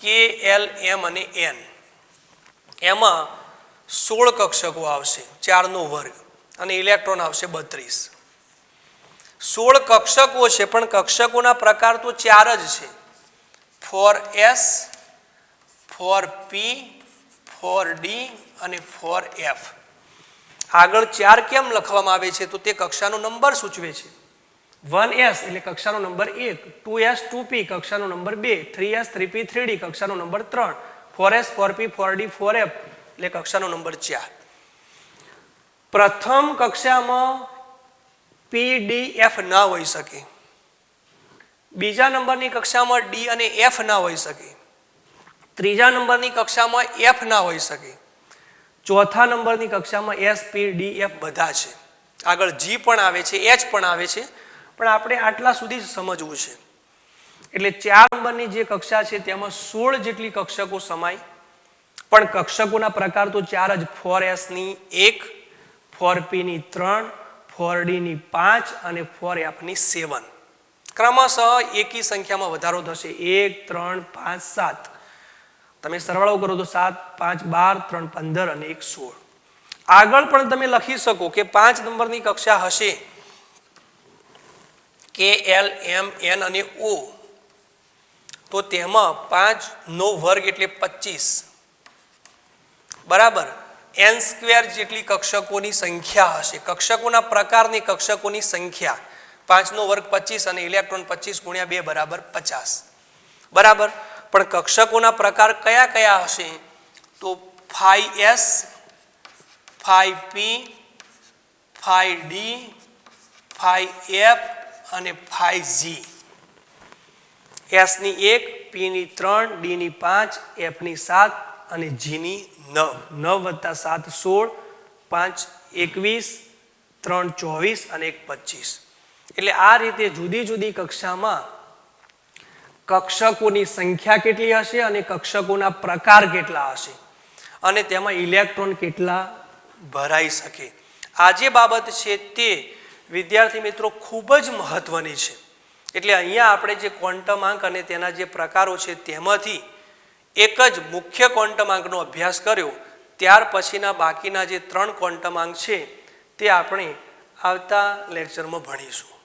K, L, M અને N. એમાં 16 કક્ષકો આવશે, 4² અને ઇલેક્ટ્રોન આવશે 32. 16 કક્ષકો છે, પણ કક્ષકોના પ્રકાર તો 4 જ છે: 4s, 4p, 4d અને 4f. આગળ 4 કેમ લખવામાં આવે છે? તો તે કક્ષાનો નંબર સૂચવે છે. 1s એટલે કક્ષાનો નંબર 1, 2s, 2p કક્ષાનો નંબર 2, 3s, 3p, 3d કક્ષાનો number 3, 4s, 4p, 4d, 4f એટલે કક્ષાનો નંબર 4. પ્રથમ કક્ષામાં p, d, f ના હોઈ શકે. બીજા નંબરની કક્ષામાં d અને f ના હોઈ શકે. ત્રીજા નંબરની કક્ષામાં f ના હોઈ શકે. ચોથા નંબરની કક્ષામાં s, p, d, f બધા છે. આગળ g પણ આવે છે, h પણ આવે છે, પણ આપણે આટલા સુધી જ સમજવું છે. એટલે 4 નંબરની જે કક્ષા છે તેમાં 16 જેટલી કક્ષકો સમાય, પણ કક્ષકોના પ્રકાર તો 4 જ: 4s ની 1, 4p ની 3, 4d ની 5 અને 4f ની 7. ક્રમશઃ એકી સંખ્યામાં વધારો થશે: 1, 3, 5, 7. તમે સરવાળો કરો તો 7, 5, 12, 3, 15 અને 1, 16. આગળ પણ તમે લખી શકો કે 5 નંબરની કક્ષા હશે K, L, M, N અને O. તો તેમાં 5નો વર્ગ એટલે 25 બરાબર n² જેટલી કક્ષકોની સંખ્યા હશે. કક્ષકોના પ્રકારની કક્ષકોની સંખ્યા 5નો વર્ગ 25 અને ઇલેક્ટ્રોન 25 ગુણ્યા 2 બરાબર 50 બરાબર. પણ કક્ષકોના પ્રકાર કયા કયા હશે? તો φs, φp, φd, φf અને φg. s ની 1, p ની 3, d ની 5, f ની 7 અને g ની 9. 9 + 7 16, 5 21, 3 24 અને 1 25. એટલે આ રીતે જુદી જુદી કક્ષામાં કક્ષકોની સંખ્યા કેટલી હશે અને કક્ષકોના પ્રકાર કેટલા હશે અને તેમાં ઇલેક્ટ્રોન કેટલા ભરાઈ શકે. આ જે બાબત છે તે વિદ્યાર્થી મિત્રો ખૂબ જ મહત્વની છે. એટલે અહીંયા આપણે જે ક્વોન્ટમ આંક અને તેના જે પ્રકારો છે તેમાંથી એક જ મુખ્ય ક્વોન્ટમ આંકનો અભ્યાસ કર્યો. ત્યાર પછીના બાકીના જે 3 ક્વોન્ટમ આંક છે તે આપણે આવતા લેક્ચરમાં ભણીશું.